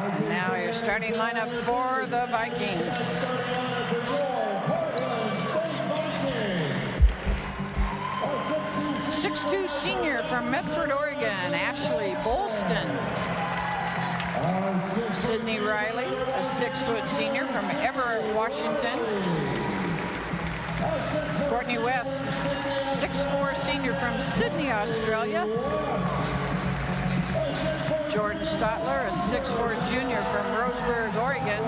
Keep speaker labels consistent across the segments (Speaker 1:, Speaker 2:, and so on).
Speaker 1: And now your starting lineup for the Vikings. 6'2" senior from Medford, Oregon, Ashley Bolston. Sydney Riley, a 6-foot senior from Everett, Washington. Courtney West, 6'4" senior from Sydney, Australia. Jordan Stotler, a 6'4" junior from Roseburg, Oregon.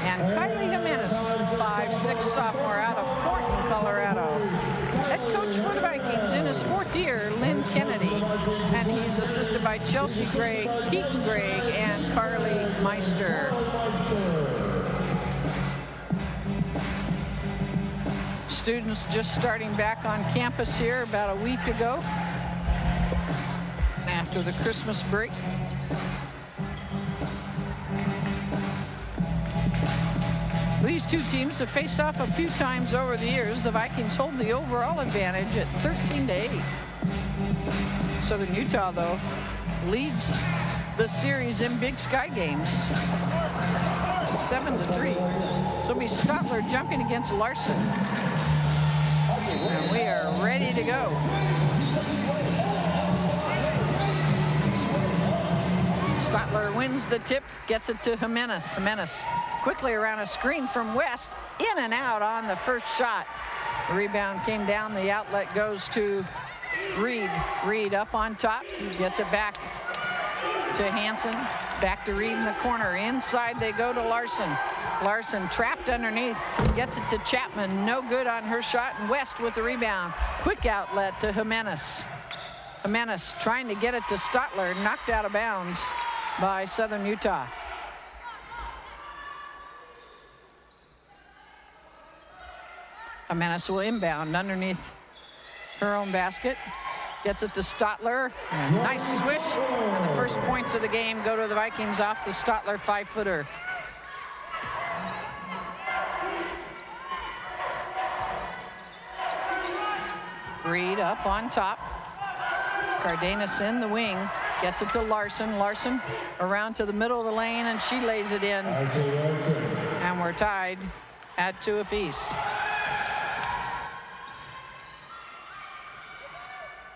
Speaker 1: And Kylie Jimenez, 5'6" sophomore out of Thornton, Colorado. Head coach for the Vikings in his 4th year, Lynn Kennedy. And he's assisted by Chelsea Gregg, Keaton Gregg, and Carly Meister. Students just starting back on campus here about a week ago after the Christmas break. These two teams have faced off a few times over the years. The Vikings hold the overall advantage at 13-8. Southern Utah, though, leads the series in Big Sky games, 7-3. So it'll be Stotler jumping against Larson. And we are ready to go. Stotler wins the tip, gets it to Jimenez. Jimenez quickly around a screen from West, in and out on the first shot. The rebound came down, the outlet goes to Reed. Reed up on top, gets it back to Hansen, back to Reed in the corner. Inside they go to Larson. Larson trapped underneath, gets it to Chapman, no good on her shot, and West with the rebound. Quick outlet to Jimenez. Jimenez trying to get it to Stotler, knocked out of bounds by Southern Utah. Jimenez will inbound underneath her own basket. Gets it to Stotler. Nice swish. And the first points of the game go to the Vikings off the Stotler 5-footer. Reed up on top. Cardenas in the wing. Gets it to Larson. Larson around to the middle of the lane, and she lays it in. And we're tied at 2 apiece.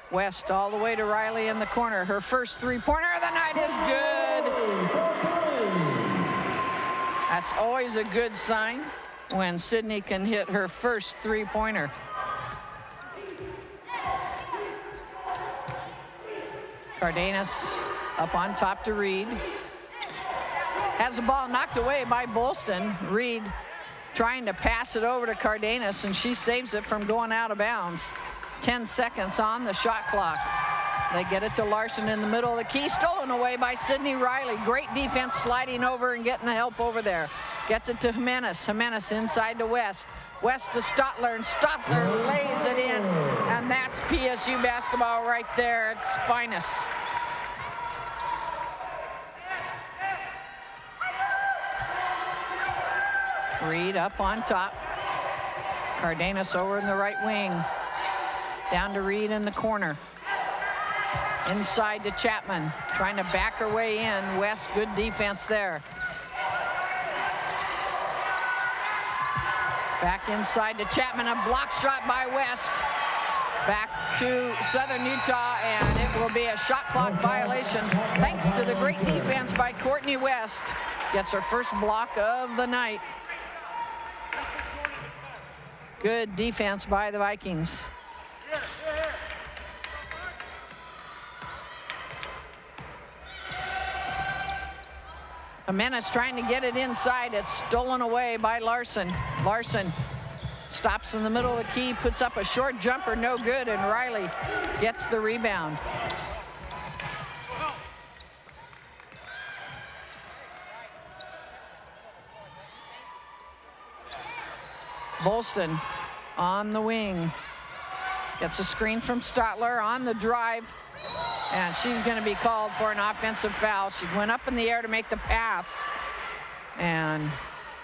Speaker 1: West all the way to Riley in the corner. Her first 3-pointer of the night is good. That's always a good sign when Sydney can hit her first 3-pointer. Cardenas up on top to Reed. Has the ball knocked away by Bolston. Reed trying to pass it over to Cardenas, and she saves it from going out of bounds. 10 seconds on the shot clock. They get it to Larson in the middle of the key, stolen away by Sydney Riley. Great defense, sliding over and getting the help over there. Gets it to Jimenez. Jimenez inside to West. West to Stotler, and Stotler lays it in. And that's PSU basketball right there at its finest. Reed up on top. Cardenas over in the right wing. Down to Reed in the corner. Inside to Chapman, trying to back her way in. West, good defense there. Back inside to Chapman, a block shot by West. Back to Southern Utah, and it will be a shot clock violation thanks to the great defense by Courtney West. Gets her first block of the night. Good defense by the Vikings. Jimenez trying to get it inside. It's stolen away by Larson. Larson stops in the middle of the key, puts up a short jumper, no good, and Riley gets the rebound. Bolston on the wing. Gets a screen from Stotler on the drive. And she's going to be called for an offensive foul. She went up in the air to make the pass. And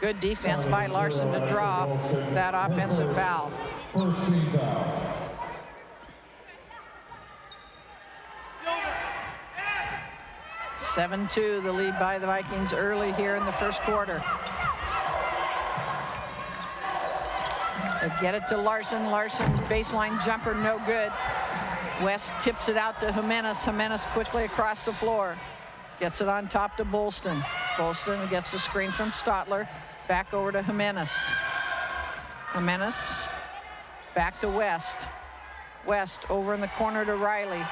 Speaker 1: good defense by Larson to draw that offensive foul.
Speaker 2: First team foul.
Speaker 1: 7-2, the lead by the Vikings early here in the first quarter. They get it to Larson. Larson, baseline jumper, no good. West tips it out to Jimenez. Jimenez quickly across the floor. Gets it on top to Bolston. Bolston gets the screen from Stotler. Back over to Jimenez. Jimenez back to West. West over in the corner to Riley.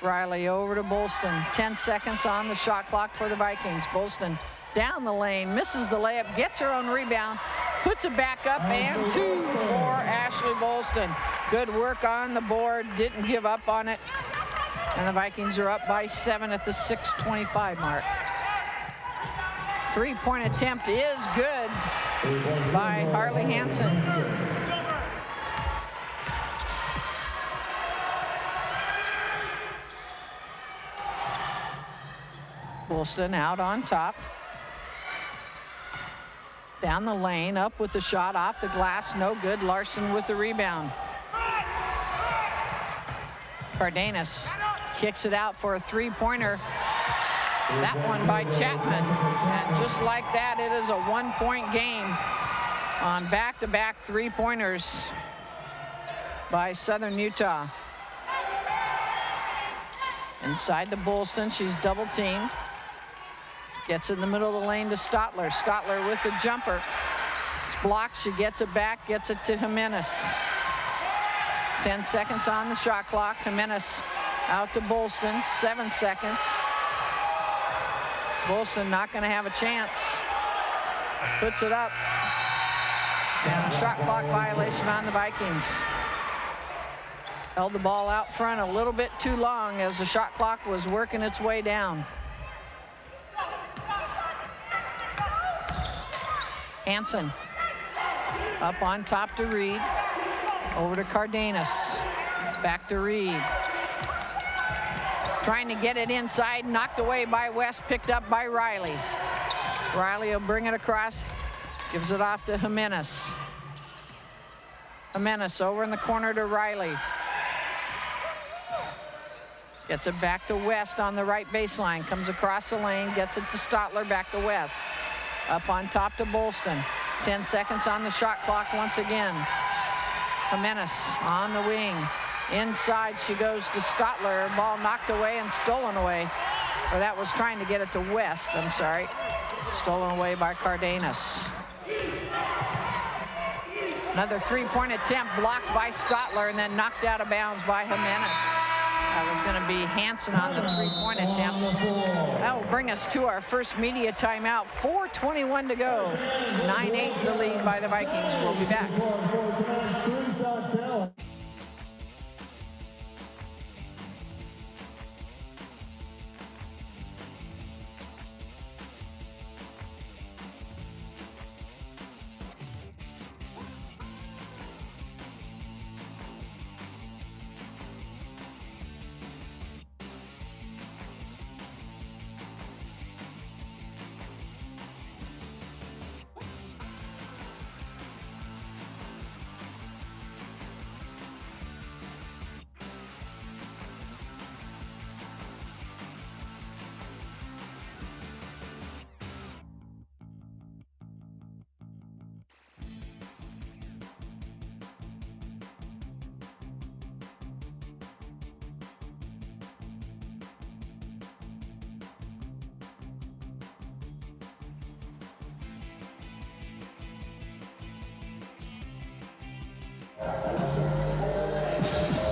Speaker 1: Riley over to Bolston. 10 seconds on the shot clock for the Vikings. Bolston down the lane, misses the layup, gets her own rebound, puts it back up, and 2 for Ashley Bolston. Good work on the board, didn't give up on it. And the Vikings are up by 7 at the 6:25 mark. 3-point attempt is good by Harley Hansen. Bolston out on top. Down the lane, up with the shot, off the glass, no good. Larson with the rebound. Cardenas kicks it out for a 3-pointer. That one by Chapman. And just like that, it is a 1-point game on back-to-back 3-pointers by Southern Utah. Inside to Bolston, she's double-teamed. Gets in the middle of the lane to Stotler. Stotler with the jumper. It's blocked. She gets it back, gets it to Jimenez. 10 seconds on the shot clock. Jimenez out to Bolston. 7 seconds. Bolston not going to have a chance. Puts it up. And a shot clock violation on the Vikings. Held the ball out front a little bit too long as the shot clock was working its way down. Hansen up on top to Reed. Over to Cardenas. Back to Reed. Trying to get it inside. Knocked away by West. Picked up by Riley. Riley will bring it across. Gives it off to Jimenez. Jimenez over in the corner to Riley. Gets it back to West on the right baseline. Comes across the lane. Gets it to Stotler. Back to West. Up on top to Bolston. 10 seconds on the shot clock once again. Jimenez on the wing. Inside she goes to Stotler. Ball knocked away and stolen away. Or that was trying to get it to West, I'm sorry. Stolen away by Cardenas. Another 3-point attempt blocked by Stotler and then knocked out of bounds by Jimenez. That was going to be Hansen on the 3-point attempt. That will bring us to our first media timeout. 4:21 to go. 9-8 the lead by the Vikings. We'll be back.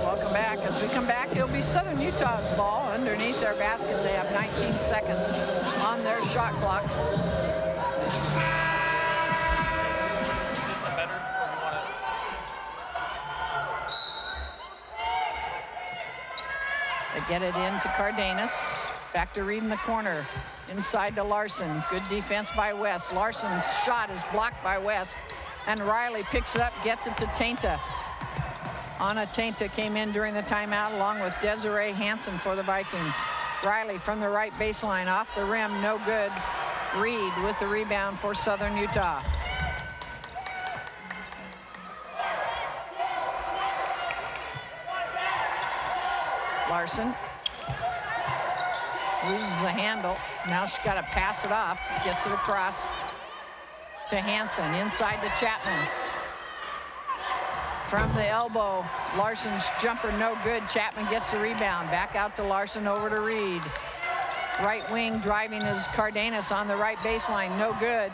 Speaker 1: Welcome back. As we come back, it'll be Southern Utah's ball underneath their basket. They have 19 seconds on their shot clock. They get it into Cardenas. Back to Reed in the corner. Inside to Larson. Good defense by West. Larson's shot is blocked by West. And Riley picks it up, gets it to Tainta. Anna Tainta came in during the timeout along with Desiree Hansen for the Vikings. Riley from the right baseline, off the rim, no good. Reed with the rebound for Southern Utah. Larson Loses the handle. Now she's got to pass it off. Gets it across to Hansen. Inside to Chapman. From the elbow, Larson's jumper no good. Chapman gets the rebound. Back out to Larson, over to Reed. Right wing driving is Cardenas on the right baseline, no good.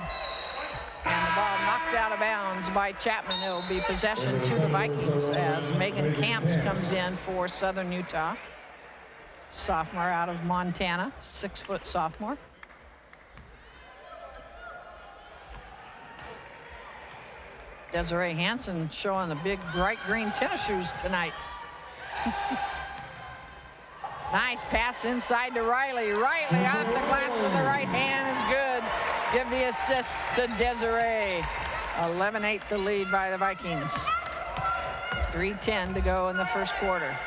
Speaker 1: And the ball knocked out of bounds by Chapman. It will be possession to the Vikings as Megan Camps comes in for Southern Utah. Sophomore out of Montana, 6-foot sophomore. Desiree Hansen showing the big bright green tennis shoes tonight. Nice pass inside to Riley. Riley off the glass with the right hand is good. Give the assist to Desiree. 11-8 the lead by the Vikings. 3:10 to go in the first quarter.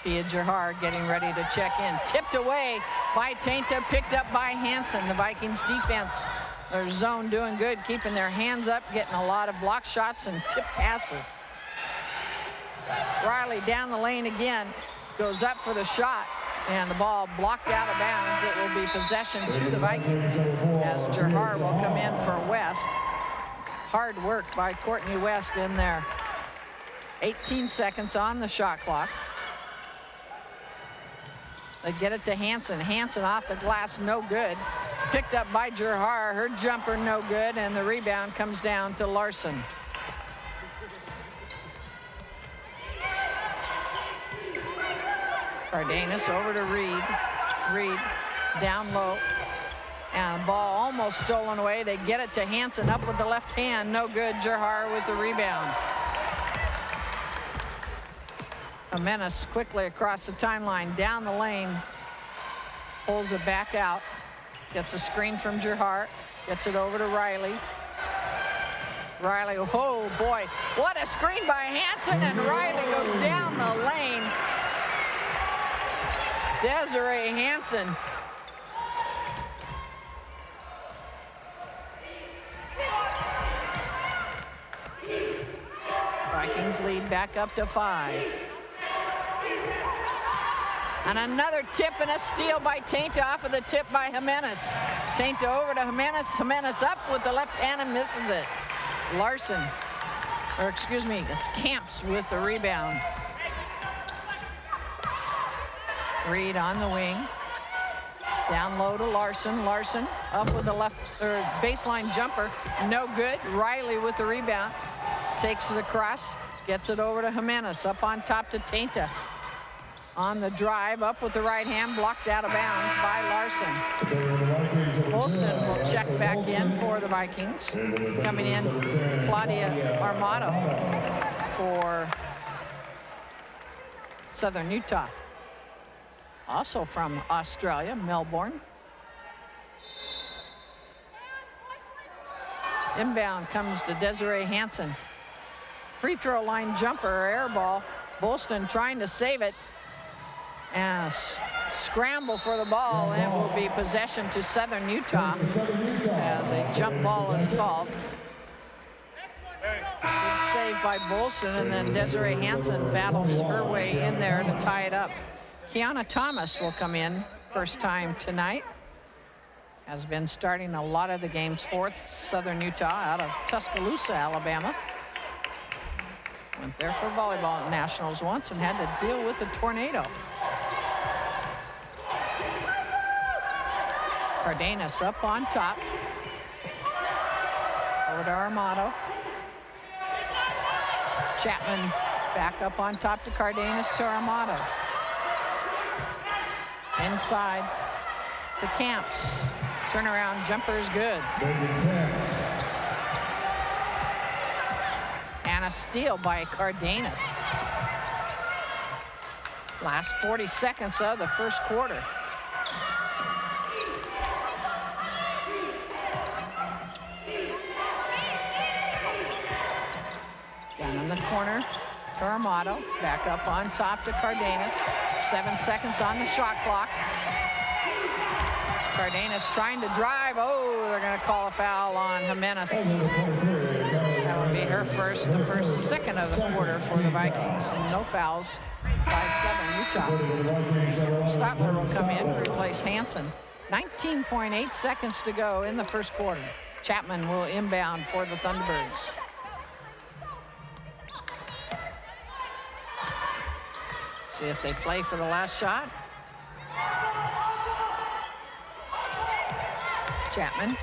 Speaker 1: Pia Jahar getting ready to check in. Tipped away by Tainta, picked up by Hansen. The Vikings defense, their zone doing good, keeping their hands up, getting a lot of block shots and tip passes. Riley down the lane again, goes up for the shot, and the ball blocked out of bounds. It will be possession to the Vikings as Jahar will come in for West. Hard work by Courtney West in there. 18 seconds on the shot clock. They get it to Hansen. Hansen off the glass, no good. Picked up by Jahar, her jumper no good, and the rebound comes down to Larson. Cardenas over to Reed. Reed down low. And the ball almost stolen away. They get it to Hansen, up with the left hand, no good. Jahar with the rebound. Jimenez quickly across the timeline, down the lane, pulls it back out, gets a screen from Jahar, gets it over to Riley. Riley, oh boy, what a screen by Hansen, and Riley goes down the lane. Desiree Hansen. Vikings lead back up to 5. And another tip and a steal by Tainta off of the tip by Jimenez. Tainta over to Jimenez. Jimenez up with the left hand and misses it. Larson, or excuse me, it's Camps with the rebound. Reed on the wing. Down low to Larson. Larson up with the left or baseline jumper. No good. Riley with the rebound. Takes it across. Gets it over to Jimenez. Up on top to Tainta. On the drive, up with the right hand, blocked out of bounds by Larson. Olsen will check back in for the Vikings. Coming in, Claudia Armato for Southern Utah. Also from Australia, Melbourne. Inbound comes to Desiree Hansen. Free throw line jumper, air ball. Bolston trying to save it. And a scramble for the ball, and it will be possession to Southern Utah as a jump ball is called. Good save by Bolson, and then Desiree Hansen battles her way in there to tie it up. Kiana Thomas will come in first time tonight. Has been starting a lot of the games for Southern Utah out of Tuscaloosa, Alabama. Went there for volleyball nationals once and had to deal with a tornado. Cardenas up on top. Over to Armato. Chapman back up on top to Cardenas to Armato. Inside to Camps. Turnaround jumper is good. And a steal by Cardenas. Last 40 seconds of the first quarter. Down in the corner to Armato. Back up on top to Cardenas. 7 seconds on the shot clock. Cardenas trying to drive. Oh, they're going to call a foul on Jimenez. That would be her first, the first second of the quarter for the Vikings. And no fouls by Southern Utah. Stotler will come in, replace face Hansen. 19.8 seconds to go in the first quarter. Chapman will inbound for the Thunderbirds. See if they play for the last shot. Chapman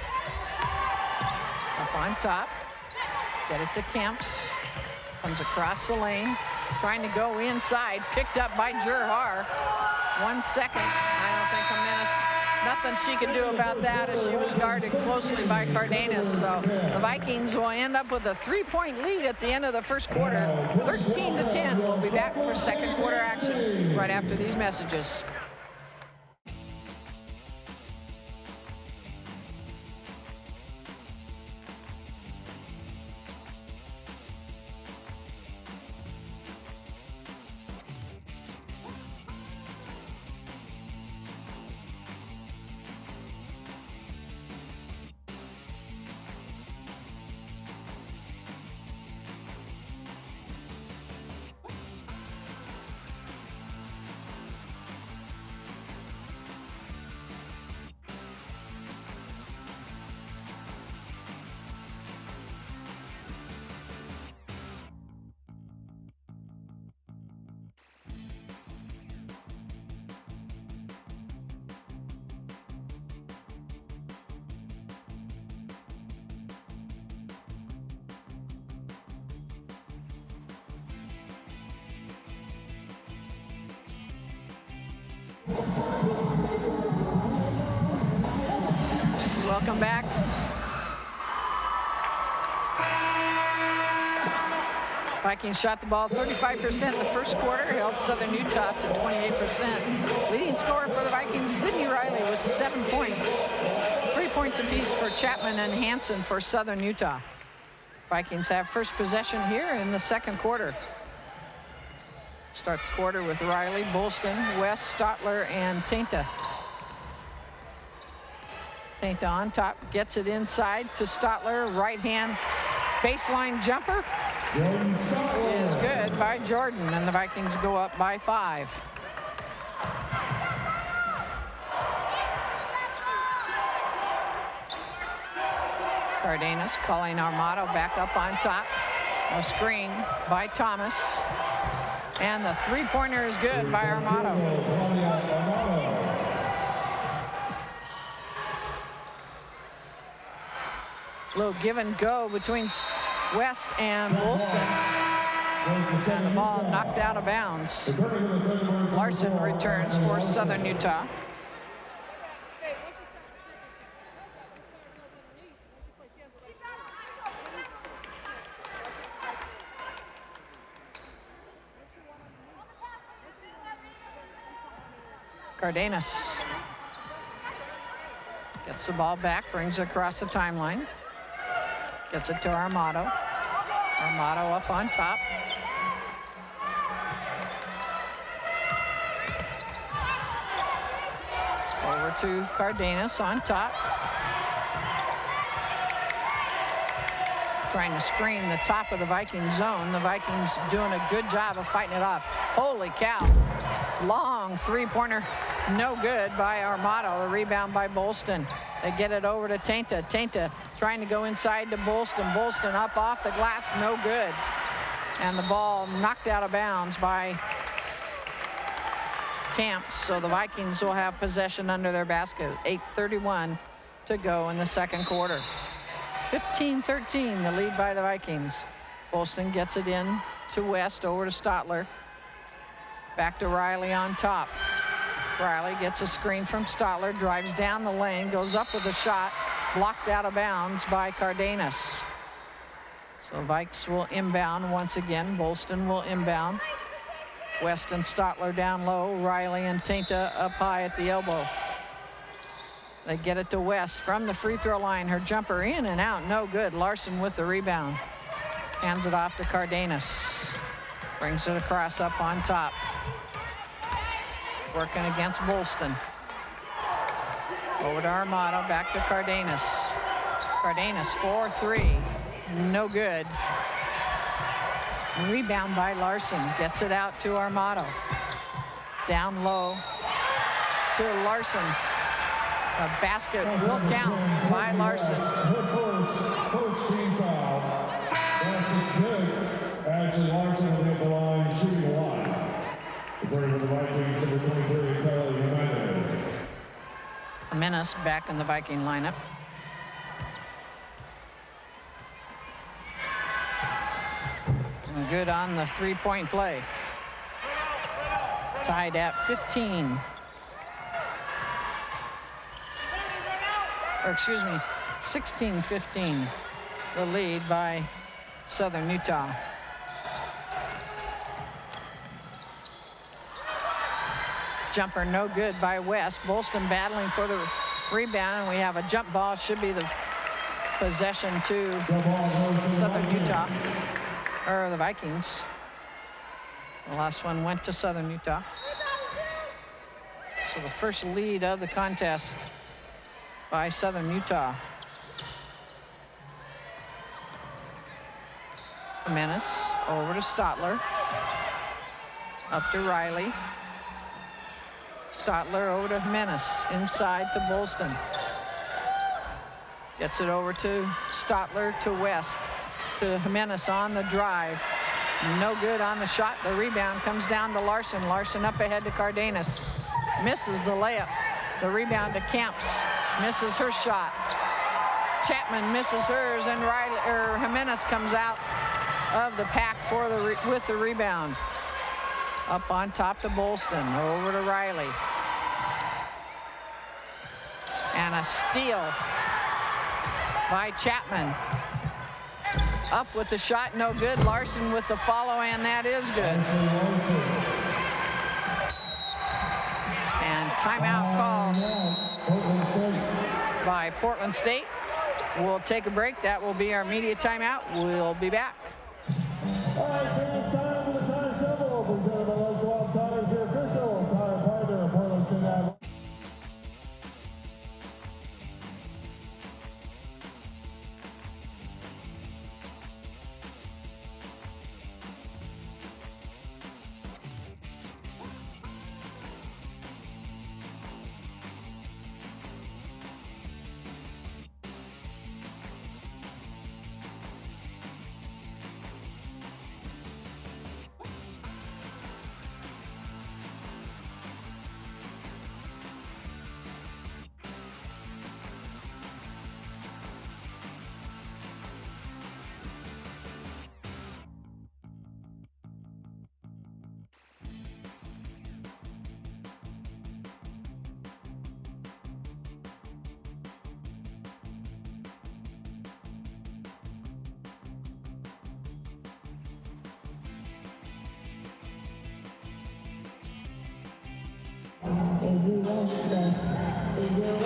Speaker 1: up on top. Get it to Kemps. Comes across the lane. Trying to go inside. Picked up by Gerhar. 1 second. I don't think nothing she could do about that as she was guarded closely by Cardenas. So the Vikings will end up with a 3-point lead at the end of the first quarter. 13-10. We'll be back for second quarter action right after these messages. Welcome back. Vikings shot the ball 35% in the first quarter, held Southern Utah to 28%. Leading scorer for the Vikings, Sidney Riley, with 7 points. 3 points apiece for Chapman and Hansen for Southern Utah. Vikings have first possession here in the second quarter. Start the quarter with Riley, Bolston, West, Stotler, and Tainta. Tainta on top, gets it inside to Stotler, right hand baseline jumper is good by Jordan, and the Vikings go up by 5. Cardenas calling Armato back up on top. A screen by Thomas. And the three-pointer is good by Armato. Little give and go between West and Woolston. And the ball knocked out of bounds. Larson returns for Southern Utah. Cardenas gets the ball back, brings it across the timeline. Gets it to Armato. Armato up on top. Over to Cardenas on top. Trying to screen the top of the Viking zone. The Vikings doing a good job of fighting it off. Holy cow. Long three-pointer, no good by Armato. The rebound by Bolston. They get it over to Tainta. Tainta trying to go inside to Bolston. Bolston up off the glass, no good. And the ball knocked out of bounds by Camps. So the Vikings will have possession under their basket. 8:31 to go in the second quarter. 15-13, the lead by the Vikings. Bolston gets it in to West, over to Stotler. Back to Riley on top. Riley gets a screen from Stotler, drives down the lane, goes up with a shot, blocked out of bounds by Cardenas. So Vikes will inbound once again. Bolston will inbound. West and Stotler down low. Riley and Tainta up high at the elbow. They get it to West from the free throw line. Her jumper in and out, no good. Larson with the rebound. Hands it off to Cardenas. Brings it across up on top. Working against Bolston. Over to Armato, back to Cardenas. Cardenas 4-3, no good. Rebound by Larson, gets it out to Armato. Down low, to Larson. A basket will count by Larson.
Speaker 2: First team foul. Basket's good. Ashley Larson will be at the line, shooting the line. Returning for the Vikings, number 23, Kelly Jimenez.
Speaker 1: Jimenez back in the Viking lineup. And good on the three-point play. Tied at 15. Or excuse me, 16-15. The lead by Southern Utah. Jumper no good by West. Bolston battling for the rebound, and we have a jump ball. Should be the possession to Southern Utah, or the Vikings. The last one went to Southern Utah. So the first lead of the contest by Southern Utah. Menace over to Stotler. Up to Riley. Stotler over to Jimenez, inside to Bolston. Gets it over to Stotler to West, to Jimenez on the drive. No good on the shot. The rebound comes down to Larson. Larson up ahead to Cardenas. Misses the layup. The rebound to Camps. Misses her shot. Chapman misses hers, and Jimenez comes out of the pack for with the rebound. Up on top to Bolston, over to Riley. And a steal by Chapman. Up with the shot, no good. Larson with the follow, and that is good. And timeout called by Portland State. We'll take a break. That will be our media timeout. We'll be back.
Speaker 2: All right, fans, time for the time shovel. Presented by Les Schwab Tires, your official tire partner of Portland State.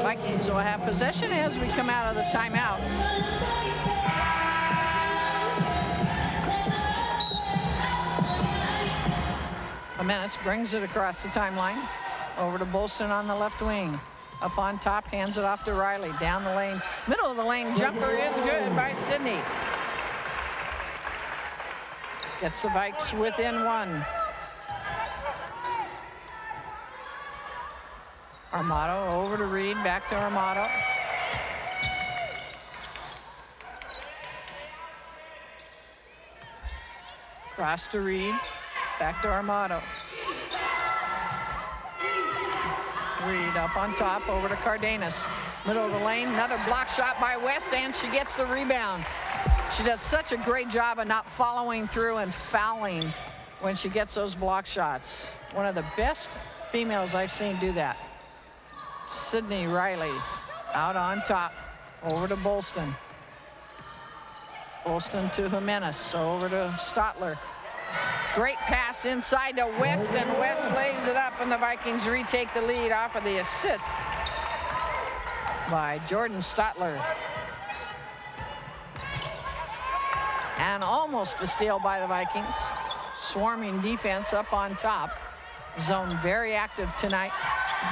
Speaker 1: Vikings will have possession as we come out of the timeout. Jimenez brings it across the timeline. Over to Bolston on the left wing. Up on top, hands it off to Riley. Down the lane. Middle of the lane jumper is good by Sydney. Gets the Vikes within one. Armato over to Reed, back to Armato. Cross to Reed, back to Armato. Reed up on top, over to Cardenas. Middle of the lane, another block shot by West, and she gets the rebound. She does such a great job of not following through and fouling when she gets those block shots. One of the best females I've seen do that. Sydney Riley out on top, over to Bolston. Bolston to Jimenez, over to Stotler. Great pass inside to West, and West lays it up, and the Vikings retake the lead off of the assist by Jordan Stotler. And almost a steal by the Vikings. Swarming defense up on top. Zone very active tonight.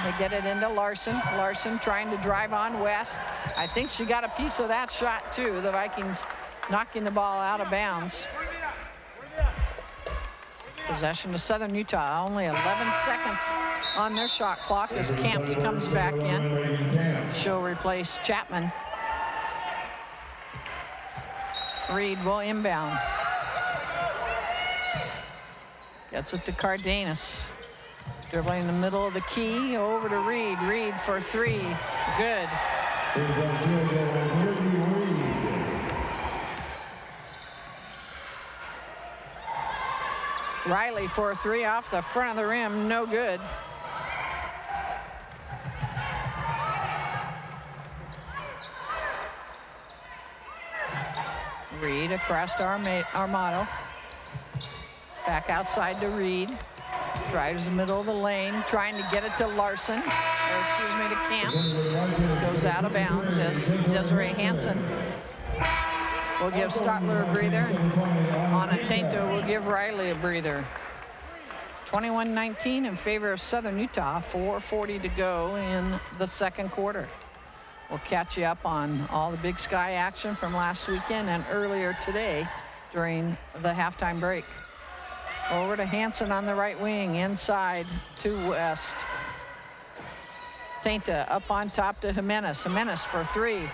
Speaker 1: They get it into Larson. Larson trying to drive on West. I think she got a piece of that shot too. The Vikings knocking the ball out of bounds. Possession to Southern Utah. Only 11 seconds on their shot clock as Camps comes back in. She'll replace Chapman. Reed will inbound. Gets it to Cardenas. Dribbling in the middle of the key, over to Reed. Reed for three. Good. Riley for a three off the front of the rim, no good. Reed across to Armato. Back outside to Reed. Drives the middle of the lane, trying to get it to Larson, or excuse me, to Camps. Goes out of bounds as Desiree Hansen will give Stotler a breather. Anna Tainto will give Riley a breather. 21-19 in favor of Southern Utah, 4:40 to go in the second quarter. We'll catch you up on all the Big Sky action from last weekend and earlier today during the halftime break. Over to Hansen on the right wing, inside to West. Tainta up on top to Jimenez. Jimenez for three.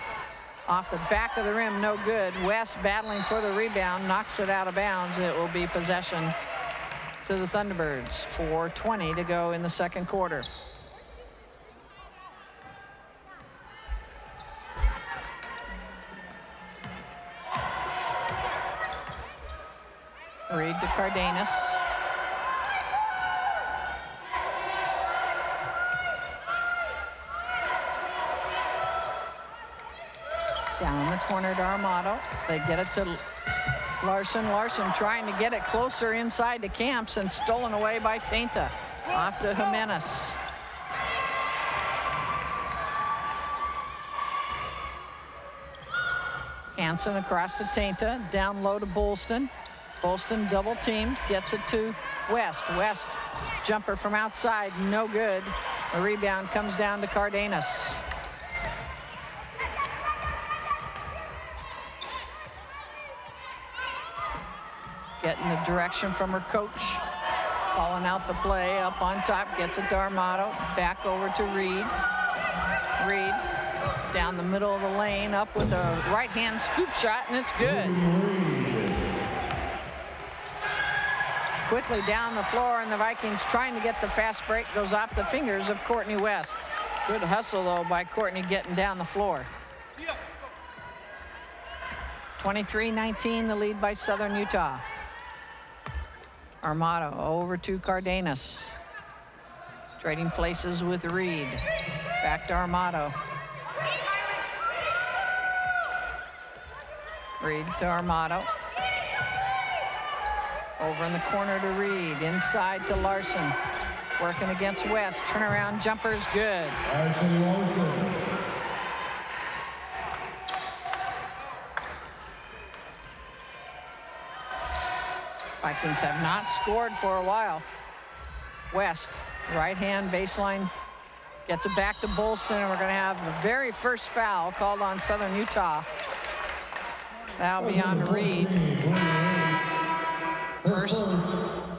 Speaker 1: Off the back of the rim, no good. West battling for the rebound, knocks it out of bounds. It will be possession to the Thunderbirds. 4:20 to go in the second quarter. Reed to Cardenas. Down in the corner to Armato. They get it to Larson. Larson trying to get it closer inside to Camps and stolen away by Tainta. Off to Jimenez. Hansen across to Tainta. Down low to Bolston. Bolston double teamed, gets it to West. West jumper from outside, no good. The rebound comes down to Cardenas. Getting the direction from her coach. Calling out the play, up on top, gets it to Armato. Back over to Reed. Reed down the middle of the lane, up with a right-hand scoop shot, and it's good. Quickly down the floor, and the Vikings trying to get the fast break. Goes off the fingers of Courtney West. Good hustle, though, by Courtney getting down the floor. 23-19, the lead by Southern Utah. Armato over to Cardenas. Trading places with Reed. Back to Armato. Reed to Armato. Over in the corner to Reed, inside to Larson. Working against West, turnaround jumper's good.
Speaker 2: Larson.
Speaker 1: Vikings have not scored for a while. West, right hand baseline, gets it back to Bolston, and we're gonna have the very first foul called on Southern Utah. That'll be on Reed. First,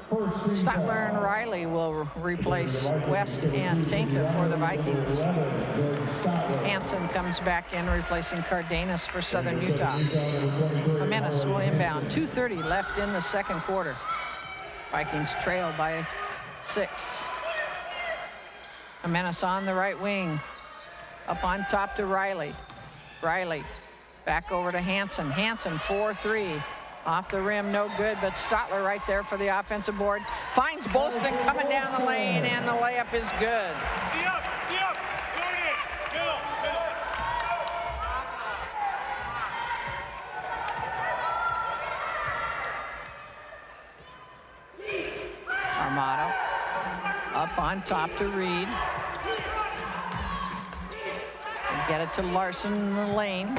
Speaker 1: Stotler and Riley will replace West and Tainta for the Vikings. Hansen comes back in, replacing Cardenas for Southern Utah. Jimenez will inbound. 2:30 left in the second quarter. Vikings trail by 6. Jimenez on the right wing. Up on top to Riley. Riley back over to Hansen. Hansen 4-3. Off the rim, no good, but Stotler right there for the offensive board. Finds Bolston coming down the lane, and the layup is good. Armato up on top to Reed. Get it to Larson in the lane.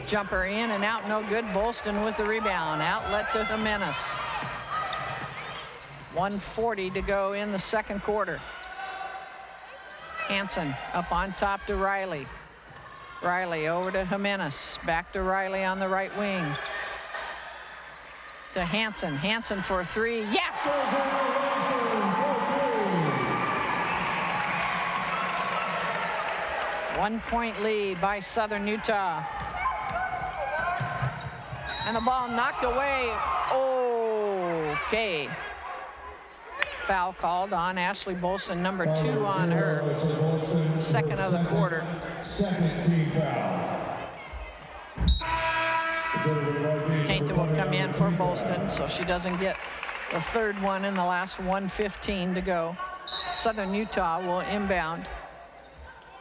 Speaker 1: Jumper in and out, no good. Bolston with the rebound. Outlet to Jimenez. 1:40 to go in the second quarter. Hansen up on top to Riley. Riley over to Jimenez. Back to Riley on the right wing. to Hansen. Hansen for 3. Yes! 1-point lead by Southern Utah. And the ball knocked away. Okay. Foul called on Ashley Bolson, number 2 on her, second of the quarter.
Speaker 2: Second team foul.
Speaker 1: Tainta will come in for Bolston, so she doesn't get the third one in the last 1:15 to go. Southern Utah will inbound.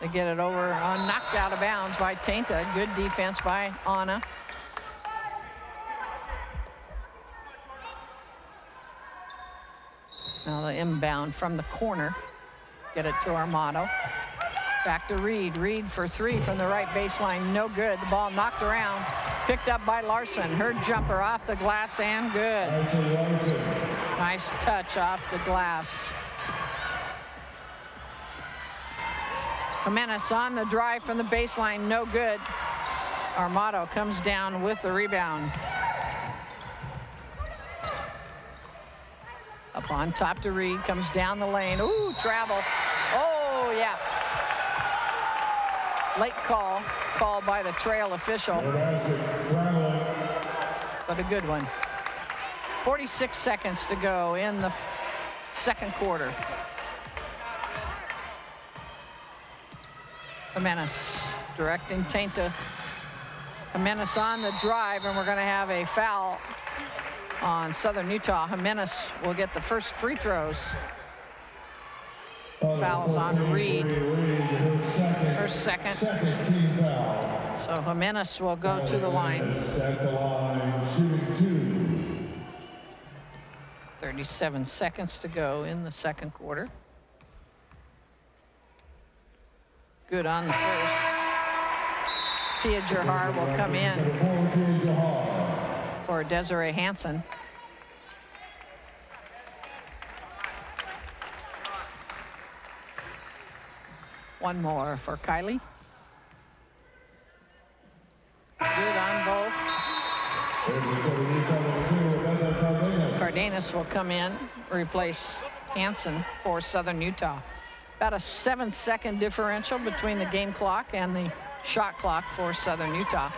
Speaker 1: They get it over, knocked out of bounds by Tainta. Good defense by Anna. Now the inbound from the corner. Get it to Armato. Back to Reed. Reed for 3 from the right baseline. No good. The ball knocked around. Picked up by Larson. Her jumper off the glass and good. Nice touch off the glass. Jimenez on the drive from the baseline. No good. Armato comes down with the rebound. Up on top to Reed. Comes down the lane. Ooh, travel. Oh, yeah. Late call by the trail official, but a good one. 46 seconds to go in the second quarter. Jimenez directing Tainta. Jimenez on the drive, and we're going to have a foul on Southern Utah. Jimenez will get the first free throws. Fouls on Reed, her second.
Speaker 2: Team foul.
Speaker 1: So Jimenez will go to the line.
Speaker 2: At the line, shooting 2.
Speaker 1: 37 seconds to go in the second quarter. Good on the first. Pia Gerhard will come in for Desiree Hansen. One more for Kylie. Good on both. Cardenas will come in, replace Hansen for Southern Utah. About a 7-second differential between the game clock and the shot clock for Southern Utah.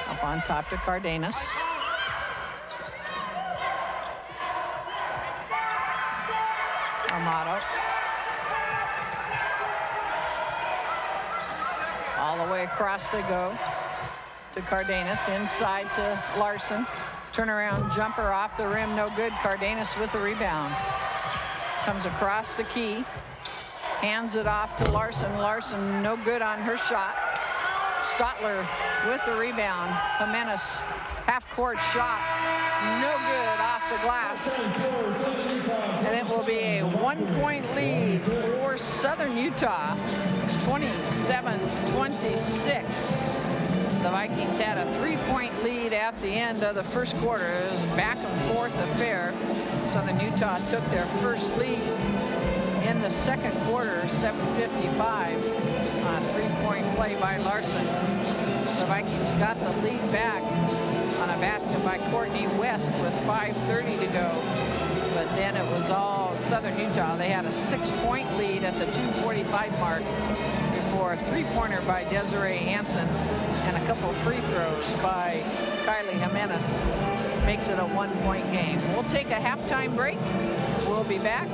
Speaker 1: Up on top to Cardenas. Armato. All the way across they go to Cardenas, inside to Larson. Turnaround jumper off the rim, no good. Cardenas with the rebound. Comes across the key, hands it off to Larson. Larson no good on her shot. Stotler with the rebound. Jimenez, half-court shot, no good off the glass. And it will be a 1-point lead for Southern Utah. 27-26. The Vikings had a 3-point lead at the end of the first quarter. It was a back and forth affair. Southern Utah took their first lead in the second quarter, 7:55 on a 3-point play by Larson. The Vikings got the lead back on a basket by Courtney West with 5:30 to go. But then it was all Southern Utah. They had a 6-point lead at the 2:45 mark before a 3-pointer by Desiree Hansen and a couple free throws by Kylie Jimenez makes it a 1-point game. We'll take a halftime break. We'll be back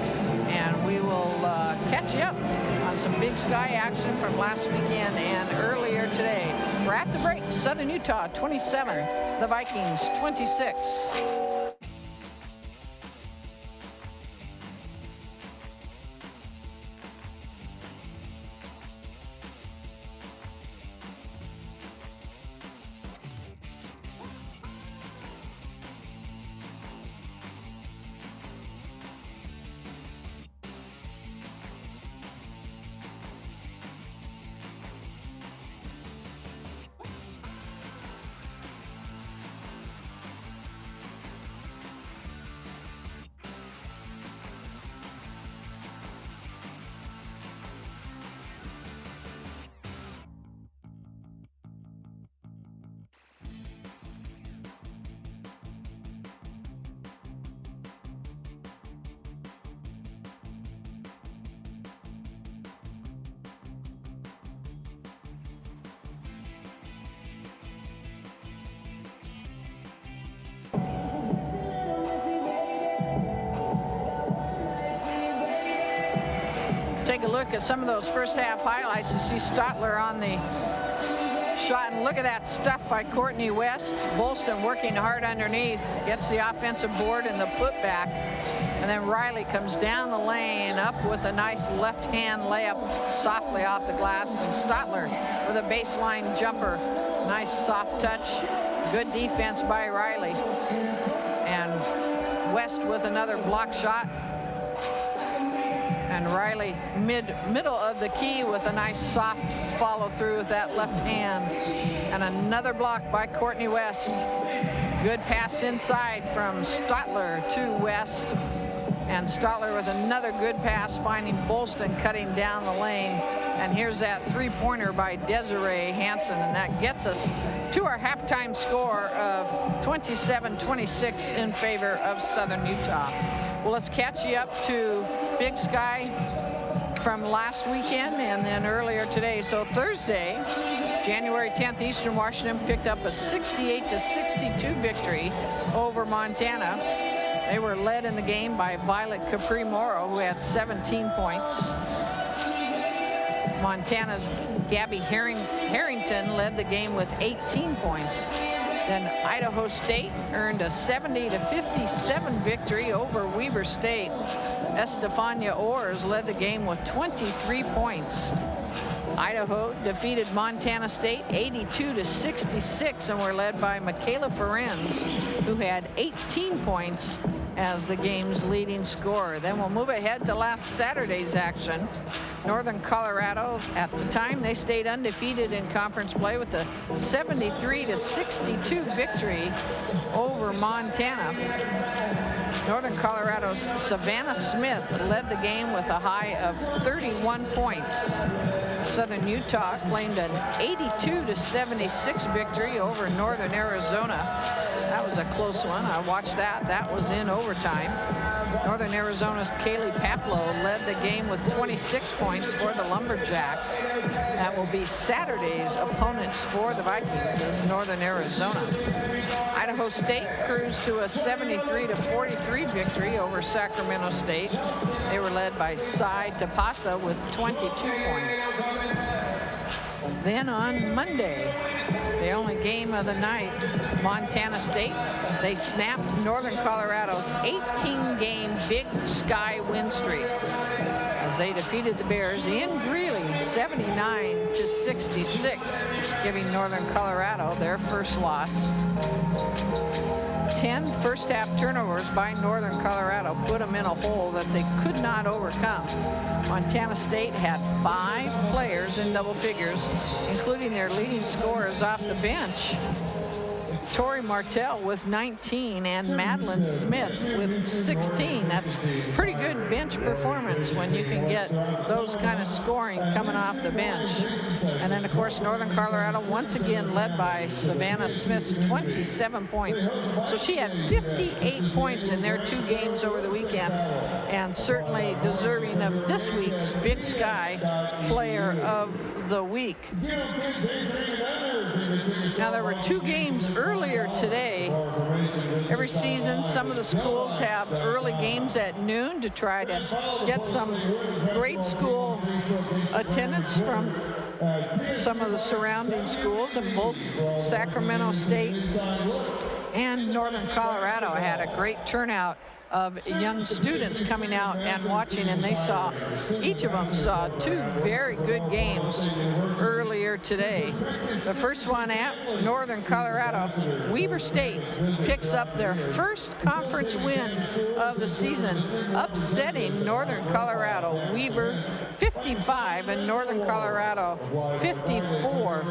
Speaker 1: and we will catch you up on some Big Sky action from last weekend and earlier today. We're at the break. Southern Utah 27, the Vikings 26. a look at some of those first half highlights. You see Stotler on the shot, and look at that stuff by Courtney West. Bolston working hard underneath, gets the offensive board and the putback. And then Riley comes down the lane, up with a nice left-hand layup softly off the glass. And Stotler with a baseline jumper. Nice soft touch. Good defense by Riley. And West with another block shot. And Riley middle of the key with a nice soft follow through with that left hand. And another block by Courtney West. Good pass inside from Stotler to West. And Stotler with another good pass, finding Bolston cutting down the lane. And here's that three-pointer by Desiree Hansen, and that gets us to our halftime score of 27-26 in favor of Southern Utah. Well, let's catch you up to Big Sky from last weekend and then earlier today. So Thursday, January 10th, Eastern Washington picked up a 68-62 victory over Montana. They were led in the game by Violet Capri-Morrow, who had 17 points. Montana's Gabby Harrington led the game with 18 points. Then Idaho State earned a 70-57 victory over Weber State. Estefania Orrs led the game with 23 points. Idaho defeated Montana State 82-66 and were led by Michaela Ferenz, who had 18 points as the game's leading scorer. Then we'll move ahead to last Saturday's action. Northern Colorado, at the time, they stayed undefeated in conference play with a 73-62 victory over Montana. Northern Colorado's Savannah Smith led the game with a high of 31 points. Southern Utah claimed an 82-76 victory over Northern Arizona. That was a close one. I watched that. That was in overtime. Northern Arizona's Kaylee Paplow led the game with 26 points for the Lumberjacks. That will be Saturday's opponents for the Vikings is Northern Arizona. Idaho State cruised to a 73-43 victory over Sacramento State. They were led by Cy Tapasa with 22 points. Then on Monday, the only game of the night, Montana State, they snapped Northern Colorado's 18-game Big Sky win streak as they defeated the Bears in Greeley 79-66, giving Northern Colorado their first loss. 10 first-half turnovers by Northern Colorado put them in a hole that they could not overcome. Montana State had 5 players in double figures, including their leading scorers off the bench. Tori Martell with 19 and Madeline Smith with 16. That's pretty good bench performance when you can get those kind of scoring coming off the bench. And then, of course, Northern Colorado once again led by Savannah Smith's 27 points. So she had 58 points in their 2 games over the weekend, and certainly deserving of this week's Big Sky Player of the Week. Now, there were 2 games earlier today. Every season, some of the schools have early games at noon to try to get some great school attendance from some of the surrounding schools, and both Sacramento State and Northern Colorado had a great turnout of young students coming out and watching, and each of them saw 2 very good games earlier today. The first one at Northern Colorado, Weber State picks up their first conference win of the season, upsetting Northern Colorado. Weber 55 and Northern Colorado 54.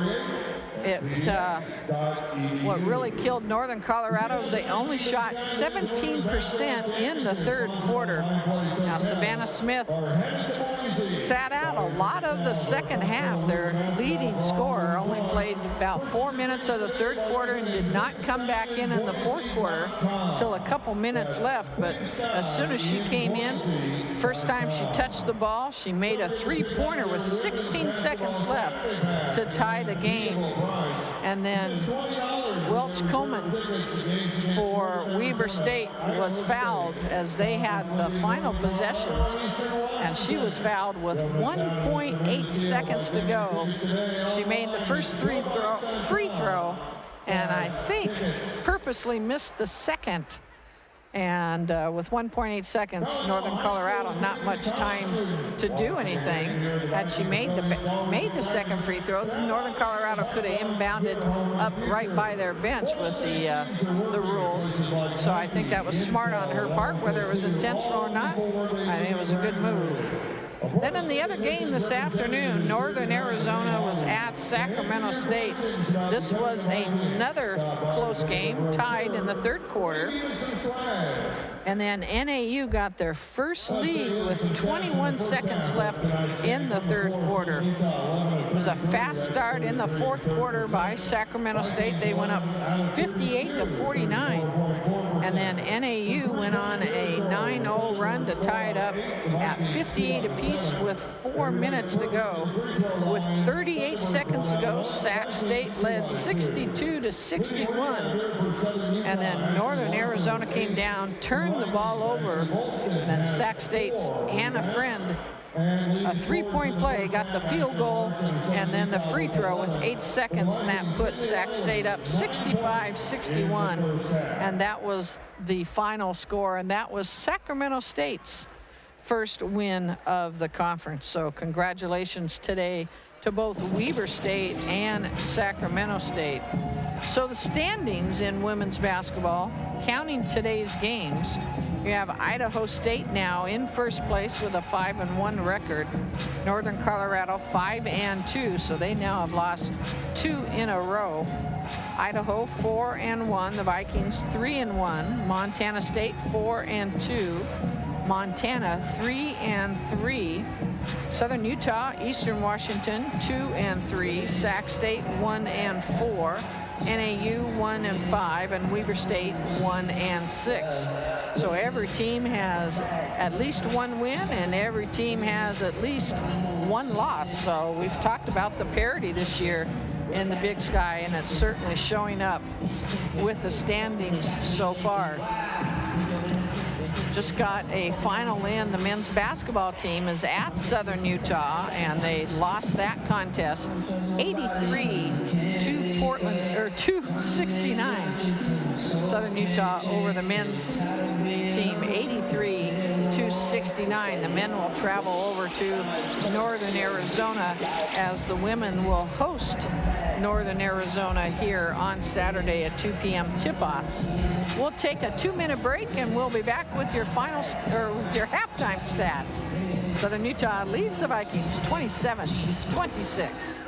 Speaker 1: What really killed Northern Colorado is they only shot 17% in the third quarter. Now, Savannah Smith sat out a lot of the second half. Their leading scorer only played about 4 minutes of the third quarter and did not come back in the fourth quarter until a couple minutes left. But as soon as she came in, first time she touched the ball, she made a 3-pointer with 16 seconds left to tie the game. And then Welch Coleman for Weber State was fouled as they had the final possession, and she was fouled fouled with 1.8 seconds to go. She made the first free throw, and I think purposely missed the second. And with 1.8 seconds, Northern Colorado, not much time to do anything. Had she made the second free throw, then Northern Colorado could have inbounded up right by their bench with the rules. So I think that was smart on her part, whether it was intentional or not. I think it was a good move. Then in the other game this afternoon, Northern Arizona was at Sacramento State. This was another close game, tied in the third quarter. And then NAU got their first lead with 21 seconds left in the third quarter. It was a fast start in the fourth quarter by Sacramento State. They went up 58-49. And then NAU went on a 9-0 run to tie it up at 58 apiece with 4 minutes to go. With 38 seconds to go, Sac State led 62-61. And then Northern Arizona came down, turned the ball over. And then Sac State's Hannah Friend, a three-point play, got the field goal and then the free throw with 8 seconds, and that put Sac State up 65-61. And that was the final score, and that was Sacramento State's first win of the conference. So congratulations today to both Weber State and Sacramento State. So the standings in women's basketball, counting today's games, you have Idaho State now in first place with a 5-1 record. Northern Colorado 5-2, so they now have lost 2 in a row. Idaho 4-1, the Vikings 3-1, Montana State 4-2, Montana 3-3, Southern Utah, Eastern Washington 2-3, Sac State 1-4, NAU 1-5, and Weber State 1-6. So every team has at least one win, and every team has at least one loss. So we've talked about the parity this year in the Big Sky, and it's certainly showing up with the standings so far. Just got a final in. The men's basketball team is at Southern Utah, and they lost that contest 83 to Portland, or 269. Southern Utah over the men's team 83-69. The men will travel over to Northern Arizona as the women will host Northern Arizona here on Saturday at 2 p.m. tip-off. We'll take a 2-minute break, and we'll be back with your your halftime stats. Southern Utah leads the Vikings 27-26.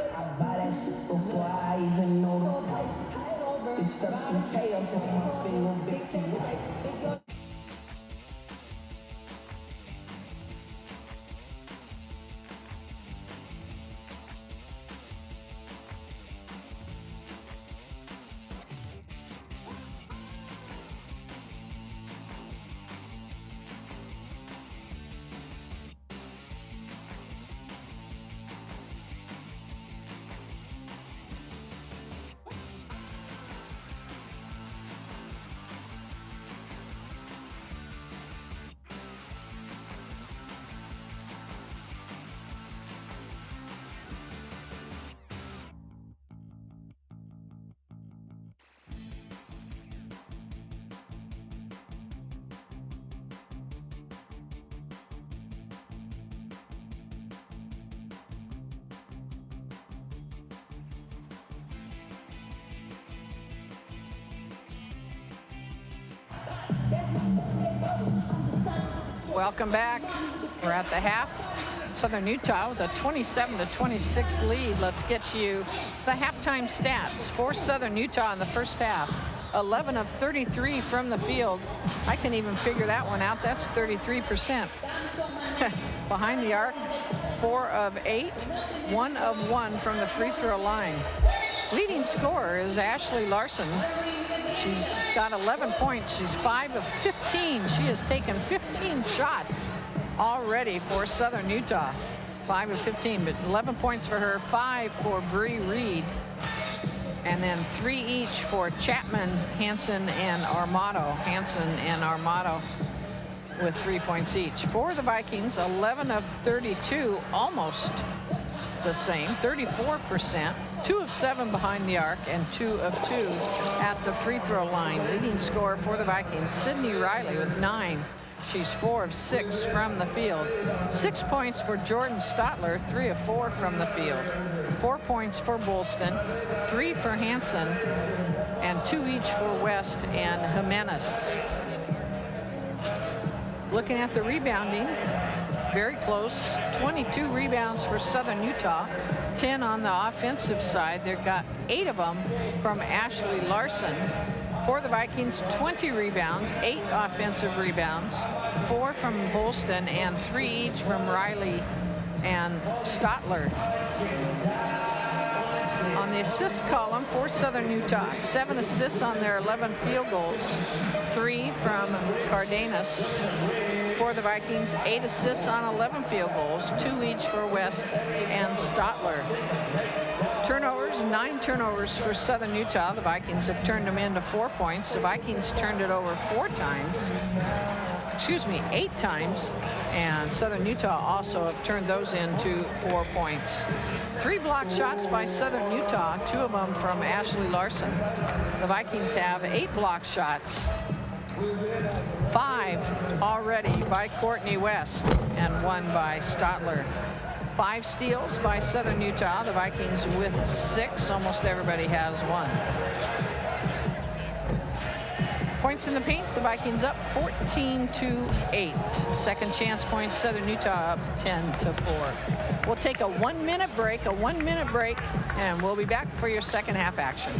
Speaker 1: Welcome back. We're at the half. Southern Utah with a 27-26 lead. Let's get to you the halftime stats for Southern Utah in the first half. 11 of 33 from the field. I can even figure that one out. That's 33%. Behind the arc, 4 of 8, 1 of 1 from the free throw line. Leading scorer is Ashley Larson. She's got 11 points. She's 5 of 15. She has taken 15 shots already for Southern Utah. 5 of 15, but 11 points for her, 5 for Bree Reed, and then 3 each for Chapman, Hansen, and Armato. with 3 points each. For the Vikings, 11 of 32, almost the same, 34%, 2 of 7 behind the arc, and 2 of 2 at the free throw line. Leading scorer for the Vikings, Sydney Riley with 9. She's 4 of 6 from the field. 6 points for Jordan Stotler, 3 of 4 from the field. 4 points for Bolston, 3 for Hansen, and 2 each for West and Jimenez. Looking at the rebounding, very close. 22 rebounds for Southern Utah, 10 on the offensive side. They've got 8 of them from Ashley Larson. For the Vikings, 20 rebounds, 8 offensive rebounds, 4 from Bolston, and 3 each from Riley and Stotler. On the assist column for Southern Utah, 7 assists on their 11 field goals, 3 from Cardenas. For the Vikings, 8 assists on 11 field goals, 2 each for West and Stotler. Turnovers, 9 turnovers for Southern Utah. The Vikings have turned them into 4 points. The Vikings turned it over 8 times. And Southern Utah also have turned those into 4 points. 3 block shots by Southern Utah, 2 of them from Ashley Larson. The Vikings have 8 block shots, 5 already by Courtney West and 1 by Stotler. 5 steals by Southern Utah. The Vikings with 6. Almost everybody has 1. Points in the paint, the Vikings up 14-8. Second chance points, Southern Utah up 10-4. We'll take a 1-minute break, and we'll be back for your second half action.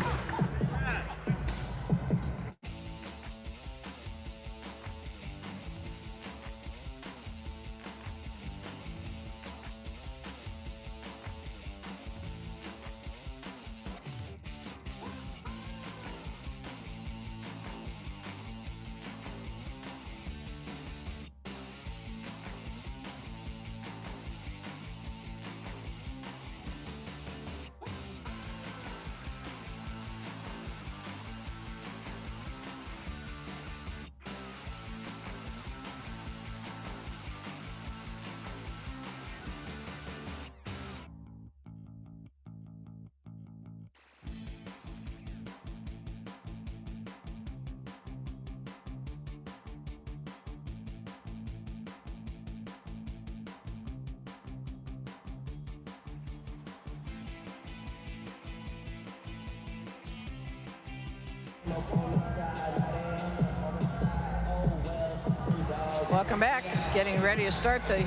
Speaker 1: Welcome back. Getting ready to start the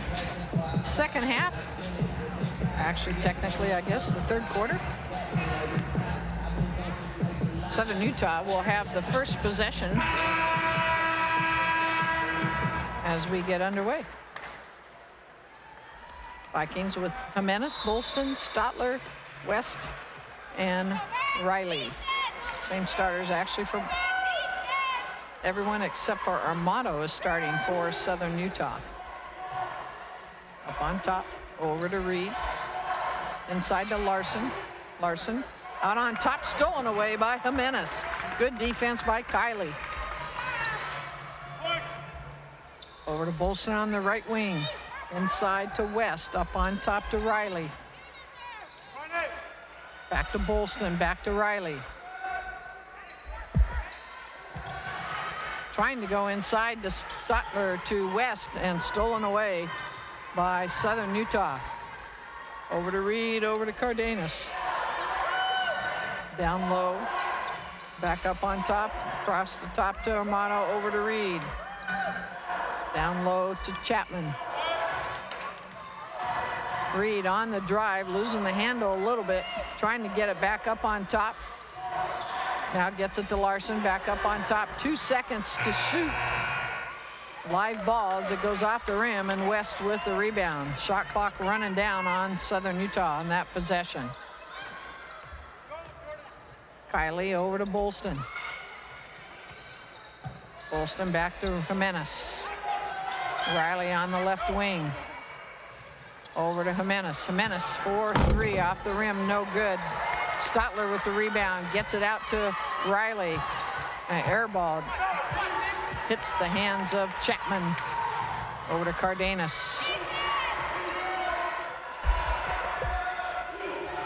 Speaker 1: second half. Actually, technically, I guess, the third quarter. Southern Utah will have the first possession as we get underway. Vikings with Jimenez, Bolston, Stotler, West, and Riley. Same starters actually for everyone except for Armato is starting for Southern Utah. Up on top, over to Reed. Inside to Larson. Larson out on top, stolen away by Jimenez. Good defense by Kylie. Over to Bolston on the right wing. Inside to West, up on top to Riley. Back to Bolston, back to Riley. Trying to go inside to Stotler to West and stolen away by Southern Utah. Over to Reed, over to Cardenas. Down low, back up on top, across the top to Armato, over to Reed. Down low to Chapman. Reed on the drive, losing the handle a little bit, trying to get it back up on top. Now gets it to Larson, back up on top. 2 seconds to shoot. Live ball as it goes off the rim, and West with the rebound. Shot clock running down on Southern Utah on that possession. Kylie over to Bolston. Bolston back to Jimenez. Riley on the left wing. Over to Jimenez. Jimenez 4-3 off the rim, no good. Stotler with the rebound, gets it out to Riley. Airball hits the hands of Chapman. Over to Cardenas.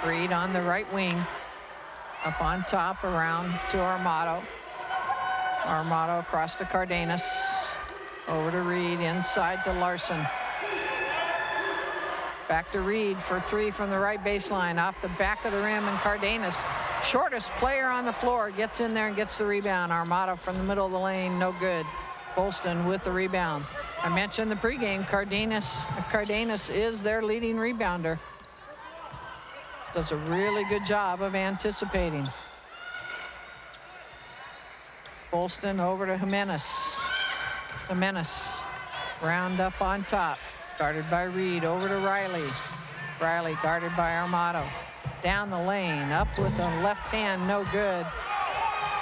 Speaker 1: Reed on the right wing. Up on top, around to Armato. Armato across to Cardenas. Over to Reed, inside to Larson. Back to Reed for three from the right baseline, off the back of the rim, and Cardenas, shortest player on the floor, gets in there and gets the rebound. Armato from the middle of the lane, no good. Bolston with the rebound. I mentioned the pregame, Cardenas is their leading rebounder. Does a really good job of anticipating. Bolston over to Jimenez. Jimenez, round up on top. Guarded by Reed, over to Riley. Riley guarded by Armato. Down the lane, up with a left hand, no good.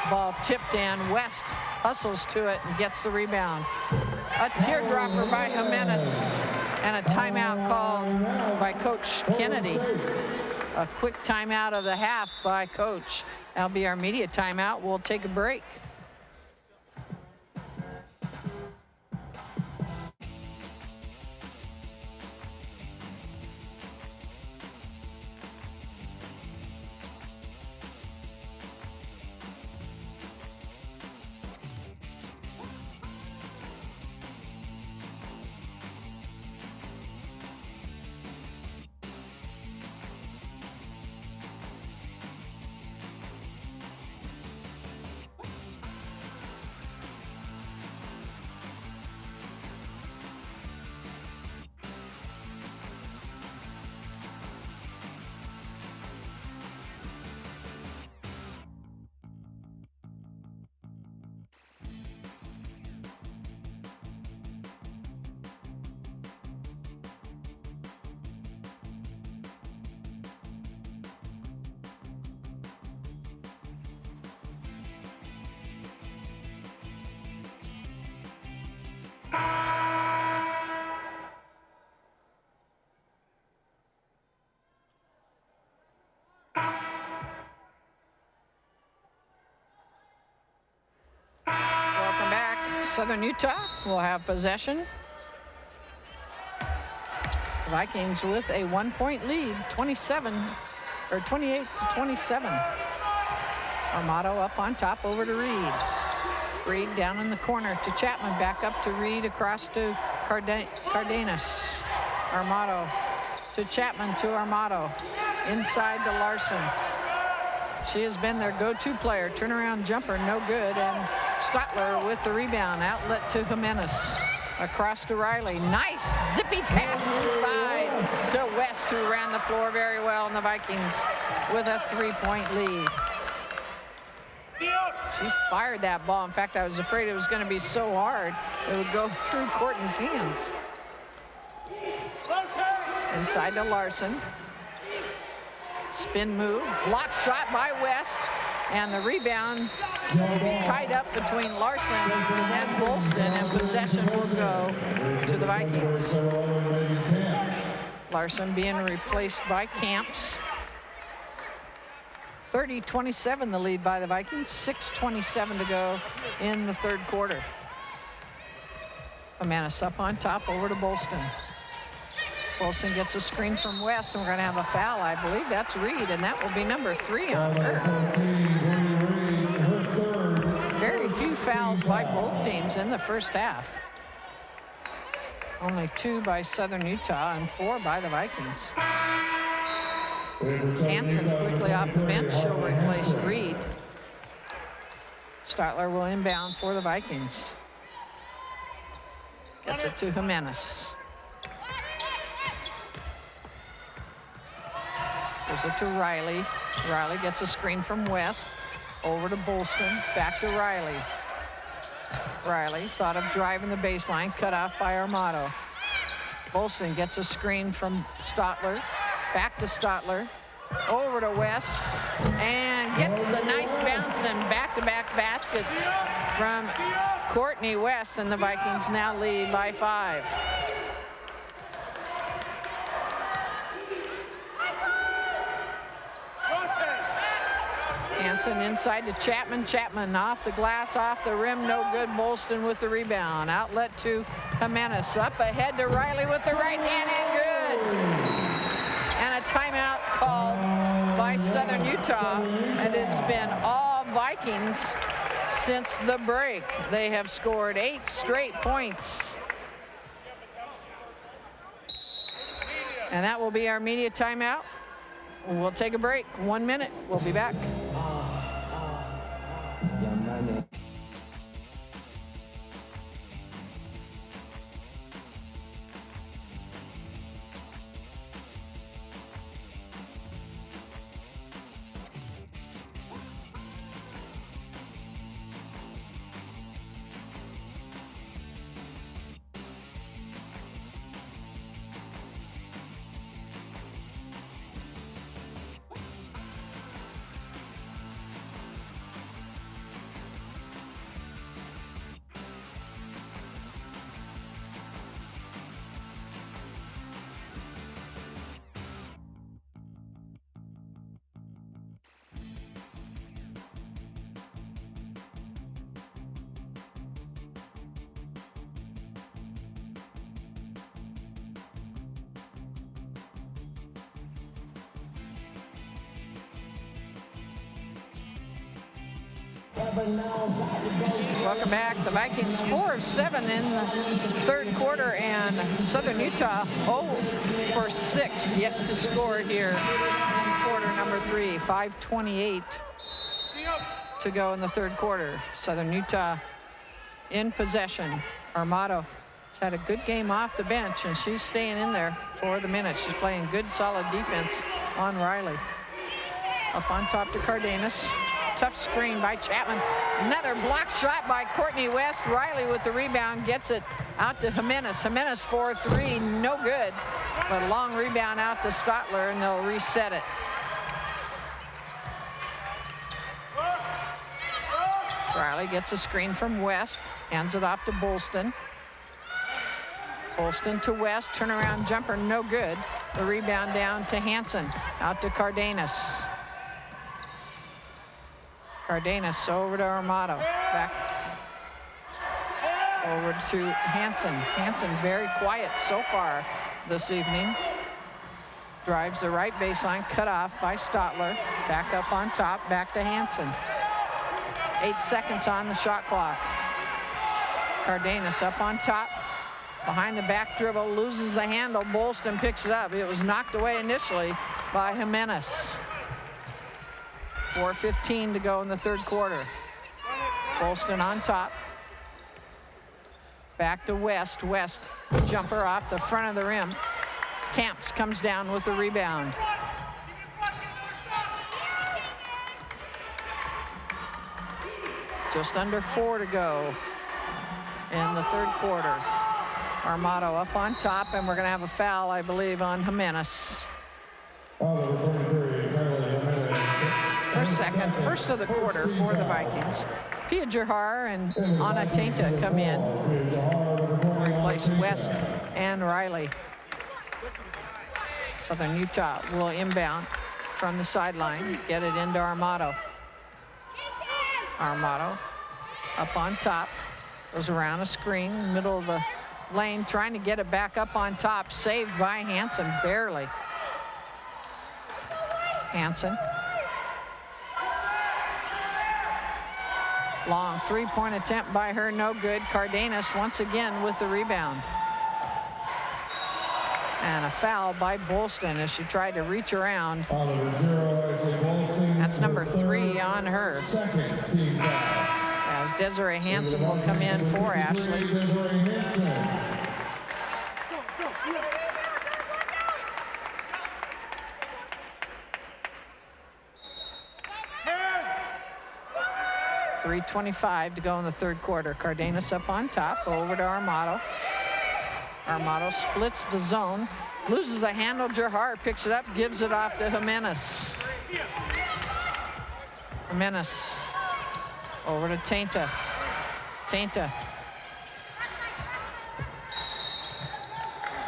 Speaker 1: Ball tipped in, West hustles to it and gets the rebound. A teardropper by Jimenez, and a timeout called by Coach Kennedy. A quick timeout of the half by Coach. That'll be our media timeout. We'll take a break. Southern Utah will have possession. Vikings with a 1-point lead, 28 to 27. Armato up on top, over to Reed. Reed down in the corner to Chapman, back up to Reed, across to Cardenas. Armato to Chapman to Armato. Inside to Larson. She has been their go-to player. Turnaround jumper, no good, and Stotler with the rebound. Outlet to Jimenez. Across to Riley. Nice zippy pass inside to West, who ran the floor very well, and the Vikings with a 3-point lead. She fired that ball. In fact, I was afraid it was going to be so hard it would go through Courtney's hands. Inside to Larson. Spin move. Block shot by West. And the rebound will be tied up between Larson and Bolston, and possession will go to the Vikings. Larson being replaced by Camps. 30-27 the lead by the Vikings. 6:27 to go in the third quarter. Jimenez up on top, over to Bolston. Bolston gets a screen from West, and we're going to have a foul. I believe that's Reed, and that will be number 3 on her. Very few fouls by both teams in the first half. Only 2 by Southern Utah and 4 by the Vikings. Hansen quickly off the bench. She'll replace Reed. Stotler will inbound for the Vikings. Gets it to Jimenez. Gives it to Riley. Riley gets a screen from West. Over to Bolston. Back to Riley. Riley thought of driving the baseline. Cut off by Armato. Bolston gets a screen from Stotler. Back to Stotler. Over to West. And gets the nice bounce and back-to-back baskets from Courtney West. And the Vikings now lead by 5. Hansen inside to Chapman. Chapman off the glass, off the rim, no good. Bolston with the rebound. Outlet to Jimenez. Up ahead to Riley with the right hand and good. And a timeout called by Southern Utah. It has been all Vikings since the break. They have scored 8 straight points. And that will be our media timeout. We'll take a break. 1 minute. We'll be back. Welcome back. The Vikings 4 of 7 in the third quarter, and Southern Utah 0 for 6 yet to score here in quarter number 3. 5:28 to go in the third quarter. Southern Utah in possession. Armato has had a good game off the bench, and she's staying in there for the minutes. She's playing good, solid defense on Riley. Up on top to Cardenas. Tough screen by Chapman. Another block shot by Courtney West. Riley with the rebound gets it out to Jimenez. Jimenez for 3, no good. But a long rebound out to Stotler, and they'll reset it. Riley gets a screen from West, hands it off to Bolston. Bolston to West, turnaround jumper, no good. The rebound down to Hansen, out to Cardenas. Cardenas over to Armato, back over to Hansen. Hansen very quiet so far this evening. Drives the right baseline, cut off by Stotler. Back up on top, back to Hansen. 8 seconds on the shot clock. Cardenas up on top, behind the back dribble, loses the handle. Bolston picks it up. It was knocked away initially by Jimenez. 4:15 to go in the third quarter. Bolston on top. Back to West. West, jumper off the front of the rim. Camps comes down with the rebound. Just under 4 to go in the third quarter. Armato up on top, and we're going to have a foul, I believe, on Jimenez. Her second, first of the quarter for the Vikings. Pia Jahar and Anna Tainta come in, replace West and Riley. Southern Utah will inbound from the sideline, get it into Armato. Armato up on top, goes around a screen, middle of the lane, trying to get it back up on top, saved by Hansen, barely. Hansen. Long three-point attempt by her, no good. Cardenas once again with the rebound. And a foul by Bolston as she tried to reach around. That's number 3 on her. As Desiree Hansen will come in for Ashley. .325 to go in the third quarter. Cardenas up on top, over to Armato. Armato splits the zone, loses the handle. Jahar picks it up, gives it off to Jimenez. Jimenez over to Tainta. Tainta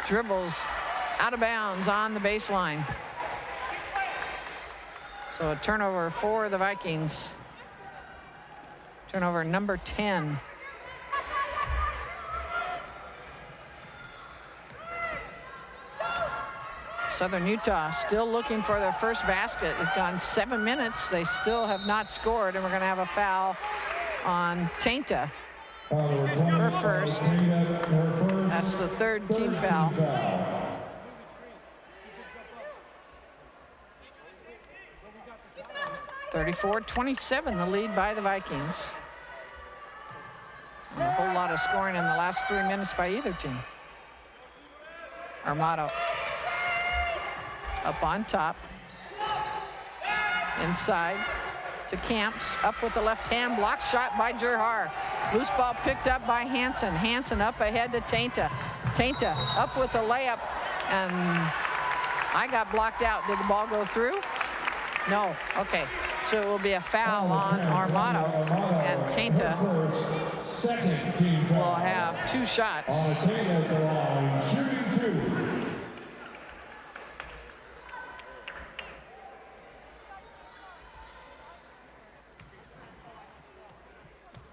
Speaker 1: dribbles out of bounds on the baseline. So a turnover for the Vikings. Turnover number 10. Southern Utah still looking for their first basket. It's gone 7 minutes. They still have not scored, and we're going to have a foul on Tainta. Her first. That's the third team foul. 34-27, the lead by the Vikings. And a whole lot of scoring in the last 3 minutes by either team. Armato up on top. Inside to Camps, up with the left hand, block shot by Gerhar. Loose ball picked up by Hansen. Hansen up ahead to Tainta. Tainta up with the layup, and I got blocked out. Did the ball go through? No, okay. So it will be a foul on Armato, and Tainta will have 2 shots.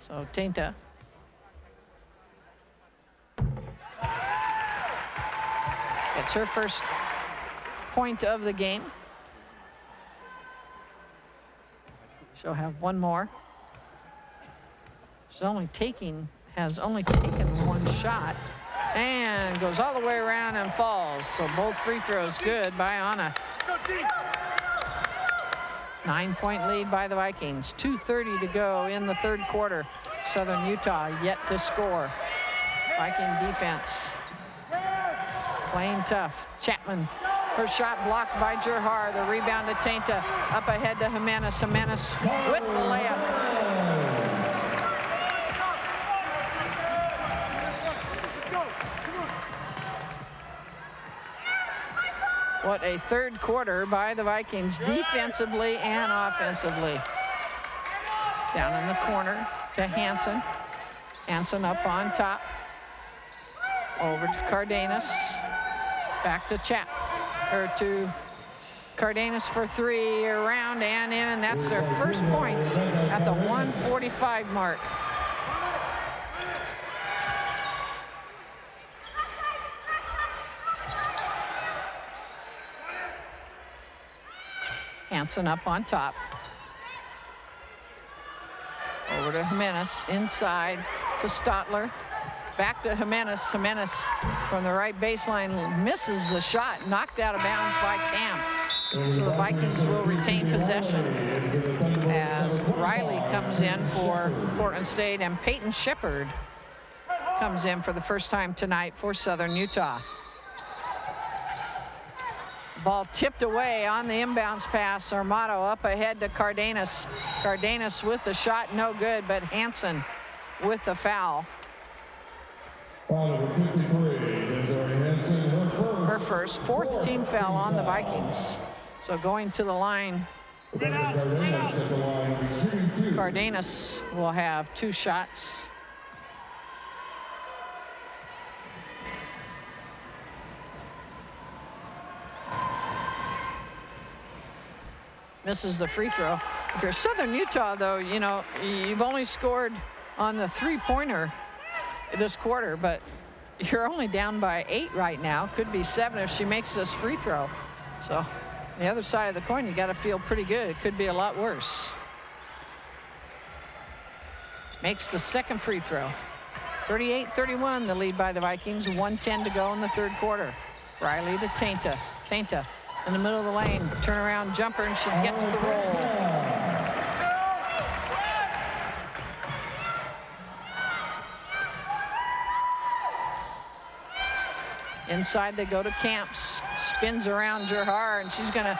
Speaker 1: So Tainta gets her first point of the game. She'll have 1 more. She's has only taken 1 shot, and goes all the way around and falls. So both free throws good by Anna. 9-point lead by the Vikings. 2:30 to go in the 3rd quarter. Southern Utah yet to score. Viking defense playing tough. Chapman, first shot blocked by Gerhar. The rebound to Tainta. Up ahead to Jimenez. Jimenez with the layup. What a 3rd quarter by the Vikings, defensively and offensively. Down in the corner to Hansen. Hansen up on top. Over to Cardenas. Back to Cardenas for 3, around and in, and that's their first points at the 1:45 mark. Hansen up on top. Over to Jimenez, inside to Stotler. Back to Jimenez. Jimenez from the right baseline misses the shot, knocked out of bounds by Camps. So the Vikings will retain possession as Riley comes in for Portland State, and Peyton Shepard comes in for the first time tonight for Southern Utah. Ball tipped away on the inbounds pass. Armato up ahead to Cardenas. Cardenas with the shot, no good, but Hansen with the foul.
Speaker 2: Foul number 53, Desiree Hansen, her first.
Speaker 1: 4th team foul on the Vikings. So going to the line, Cardenas will have 2 shots. Misses the free throw. If you're Southern Utah, though, you know, you've only scored on the 3-pointer this quarter, but you're only down by 8 right now. Could be 7 if she makes this free throw. So the other side of the coin, you got to feel pretty good. It could be a lot worse. Makes the 2nd free throw. 38-31, the lead by the Vikings. 1:10 to go in the 3rd quarter. Riley to Tainta. Tainta in the middle of the lane, turnaround jumper, and she gets the roll. Inside they go to Camps, spins around Gerhar, and she's gonna,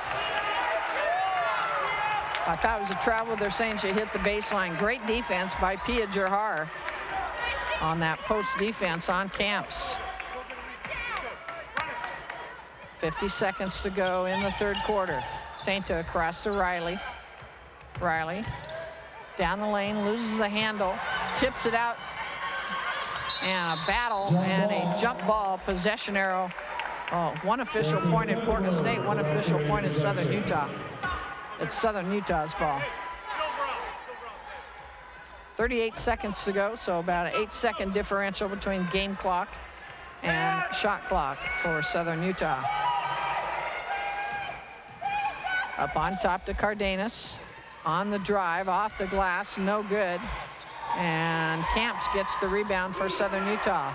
Speaker 1: I thought it was a travel. They're saying she hit the baseline. Great defense by Pia Gerhar on that post defense on Camps. 50 seconds to go in the 3rd quarter. Tainta across to Riley. Riley down the lane, loses the handle, tips it out, and a battle and a jump ball, possession arrow. Oh, 1 official point in Portland State, 1 official point in Southern Utah. It's Southern Utah's ball. 38 seconds to go, so about an 8-second differential between game clock and shot clock for Southern Utah. Up on top to Cardenas. On the drive, off the glass, no good. And Camps gets the rebound for Southern Utah.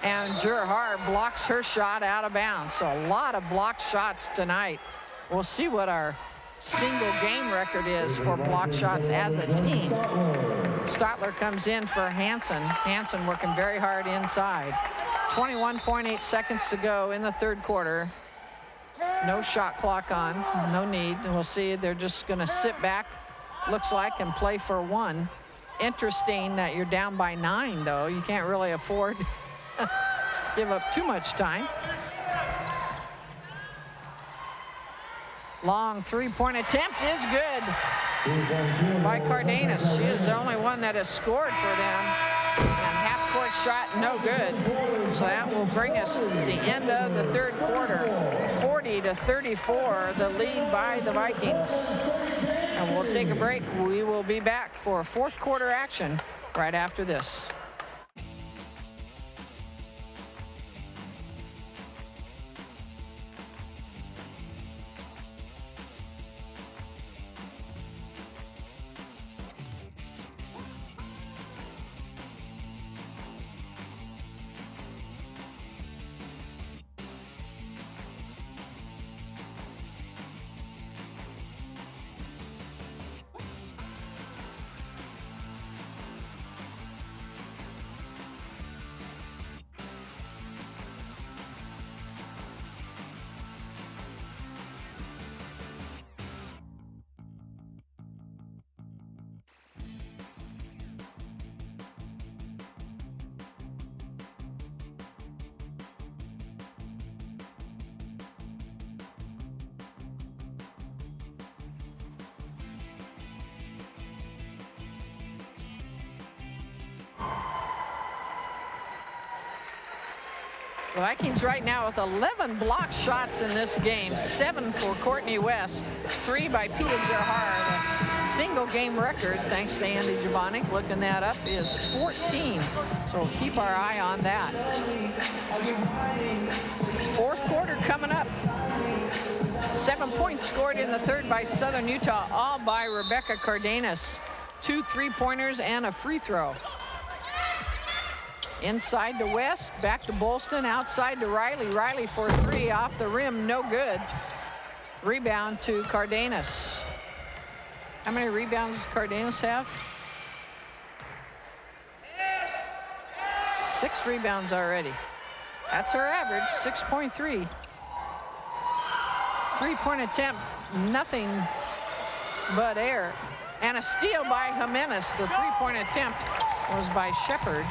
Speaker 1: And Gerhard blocks her shot out of bounds. So a lot of blocked shots tonight. We'll see what our single game record is for blocked shots as a team. Stotler comes in for Hansen. Hansen working very hard inside. 21.8 seconds to go in the third quarter. No shot clock on, no need. And we'll see, they're just gonna sit back, looks like, and play for one. Interesting that you're down by 9, though. You can't really afford to give up too much time. Long three-point attempt is good by Cardenas. She is the only one that has scored for them. And half-court shot, no good. So that will bring us to the end of the third quarter. 40-34, the lead by the Vikings. And we'll take a break. We will be back for fourth quarter action right after this. The Vikings right now with 11 blocked shots in this game, 7 for Courtney West, 3 by Pia Gerhard. Single game record, thanks to Andy Jabonic, looking that up, is 14. So we'll keep our eye on that. Fourth quarter coming up. 7 points scored in the third by Southern Utah, all by Rebecca Cardenas. 2 3-pointers and a free throw. Inside to West, back to Bolston, outside to Riley. Riley for 3 off the rim, no good. Rebound to Cardenas. How many rebounds does Cardenas have? 6 rebounds already. That's her average, 6.3. Three-point attempt, nothing but air. And a steal by Jimenez. The three-point attempt was by Shepard.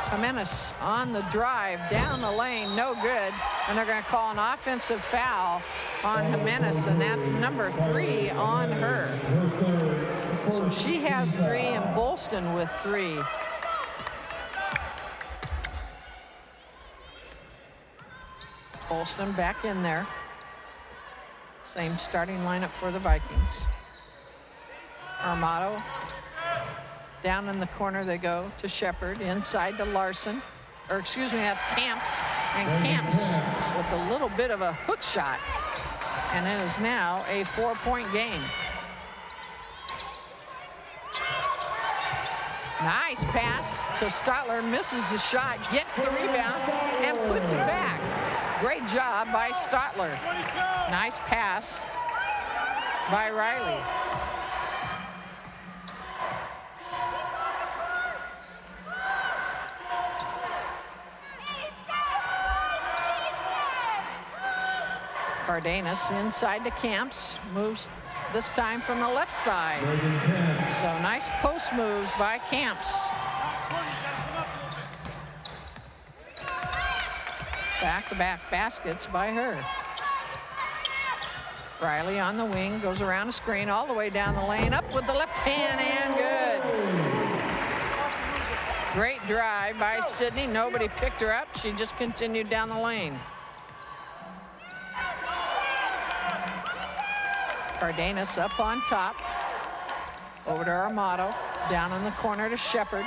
Speaker 1: Jimenez on the drive, down the lane, no good. And they're going to call an offensive foul on Jimenez, and that's number 3 on her. So she has 3 and Bolston with 3. Bolston back in there. Same starting lineup for the Vikings. Armato. Down in the corner they go to Shepard, inside to Larson. Or excuse me, that's Camps. And Camps with a little bit of a hook shot. And it is now a 4-point game. Nice pass to Stotler, misses the shot, gets the rebound, and puts it back. Great job by Stotler. Nice pass by Riley. Cardenas inside to Camps, moves this time from the left side. So nice post moves by Camps. Back-to-back baskets by her. Riley on the wing, goes around a screen all the way down the lane, up with the left hand and good. Great drive by Sydney. Nobody picked her up. She just continued down the lane. Cardenas up on top. Over to Armato. Down in the corner to Shepard.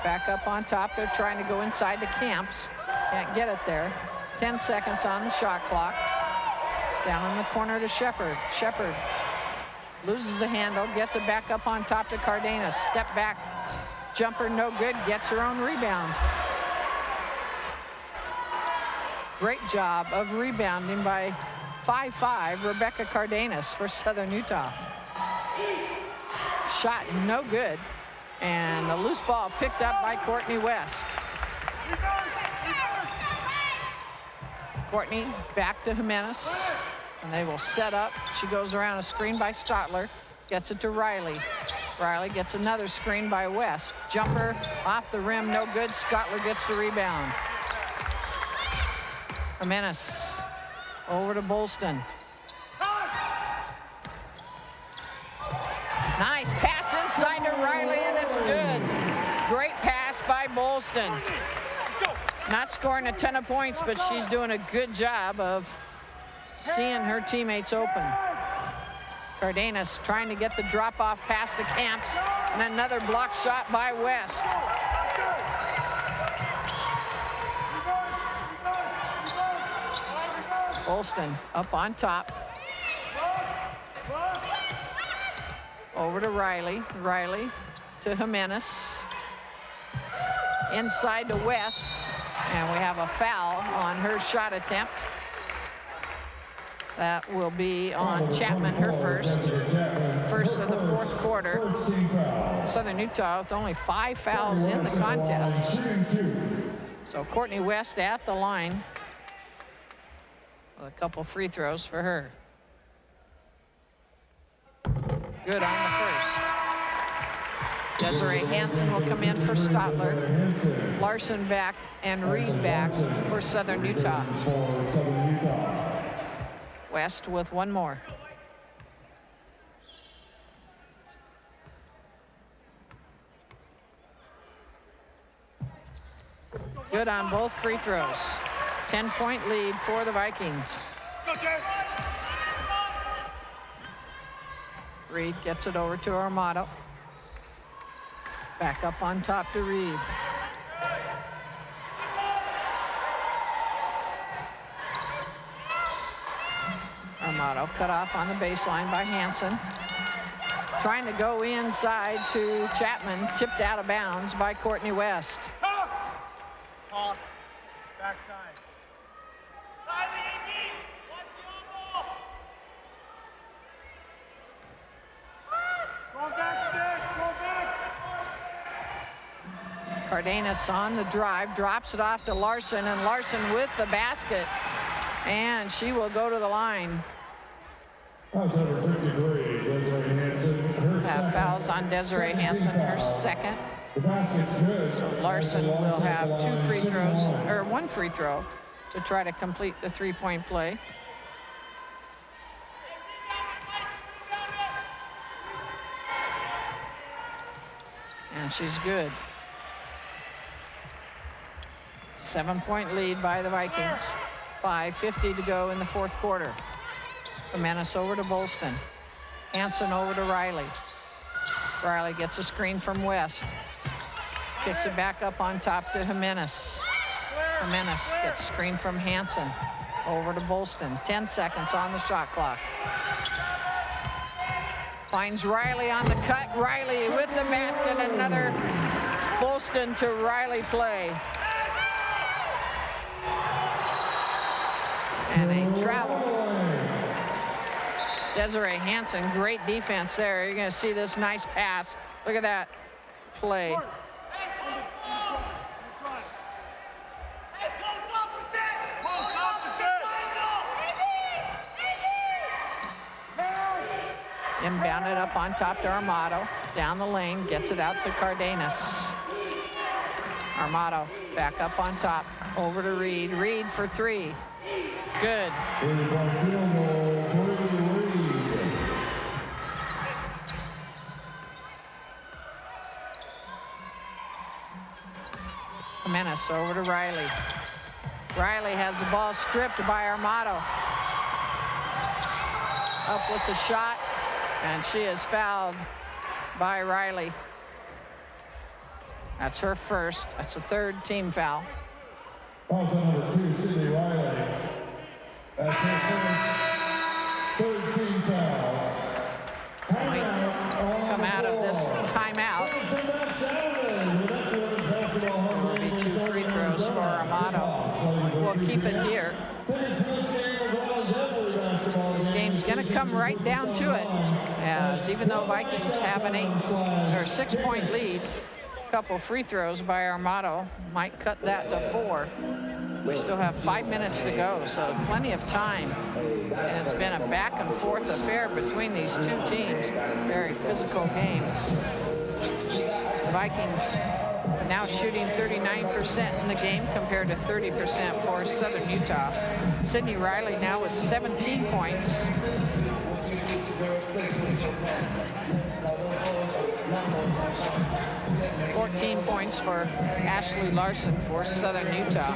Speaker 1: Back up on top. They're trying to go inside the Camps. Can't get it there. 10 seconds on the shot clock. Down in the corner to Shepard. Shepard loses the handle, gets it back up on top to Cardenas. Step back, jumper no good, gets her own rebound. Great job of rebounding by 5'5" Rebecca Cardenas for Southern Utah. Shot no good, and the loose ball picked up by Courtney West. Courtney back to Jimenez, and they will set up. She goes around a screen by Stotler, gets it to Riley. Riley gets another screen by West. Jumper off the rim, no good. Stotler gets the rebound. Jimenez over to Bolston. Nice pass inside to Riley, and it's good. Great pass by Bolston. Not scoring a ton of points, but she's doing a good job of seeing her teammates open. Cardenas trying to get the drop-off pass to Camps, and another block shot by West. Bolston up on top. Over to Riley. Riley to Jimenez. Inside to West. And we have a foul on her shot attempt. That will be on Chapman, her first of the fourth quarter. Southern Utah with only 5 fouls in the contest. So Courtney West at the line with a couple free throws for her. Good on the first. Desiree Hansen will come in for Stotler. Larson back and Reed back for Southern Utah. West with one more. Good on both free throws. 10-point lead for the Vikings. Reed gets it over to Armato. Back up on top to Reed. Armato cut off on the baseline by Hansen. Trying to go inside to Chapman, tipped out of bounds by Courtney West.
Speaker 3: Talk. Backside.
Speaker 1: Cardenas on the drive, drops it off to Larson, and Larson with the basket, and she will go to the line.
Speaker 2: That's number 53, Desiree Hansen.
Speaker 1: Have fouls on Desiree Hansen, her second.
Speaker 2: The basket's good.
Speaker 1: So Larson will have 2 free throws, or 1 free throw, to try to complete the 3-point play. And she's good. 7-point lead by the Vikings. 5:50 to go in the fourth quarter. Jimenez over to Bolston. Hansen over to Riley. Riley gets a screen from West. Kicks it back up on top to Jimenez. Jimenez gets screen from Hansen. Over to Bolston. 10 seconds on the shot clock. Finds Riley on the cut. Riley with the basket. Another Bolston to Riley play. And a travel. Desiree Hansen, great defense there. You're going to see this nice pass. Look at that play. Inbounded up on top to Armato. Down the lane, gets it out to Cardenas. Armato back up on top. Over to Reed. Reed for 3. Good. Jimenez over to Riley. Riley has the ball stripped by Armato. up with the shot, and she is fouled by Riley. That's her first. That's a third team foul.
Speaker 2: Also number 2, Sydney Riley. That's her first third team foul.
Speaker 1: Come out of this timeout. Will be 2 free throws for Armato. We'll keep it here. This game's going to come right down to it, as even though Vikings have an 6-point lead, a couple free throws by Armato might cut that to 4. We still have 5 minutes to go, so plenty of time. And it's been a back and forth affair between these two teams. Very physical game. The Vikings now shooting 39% in the game compared to 30% for Southern Utah. Sydney Riley now with 17 points. Points for Ashley Larson for Southern Utah.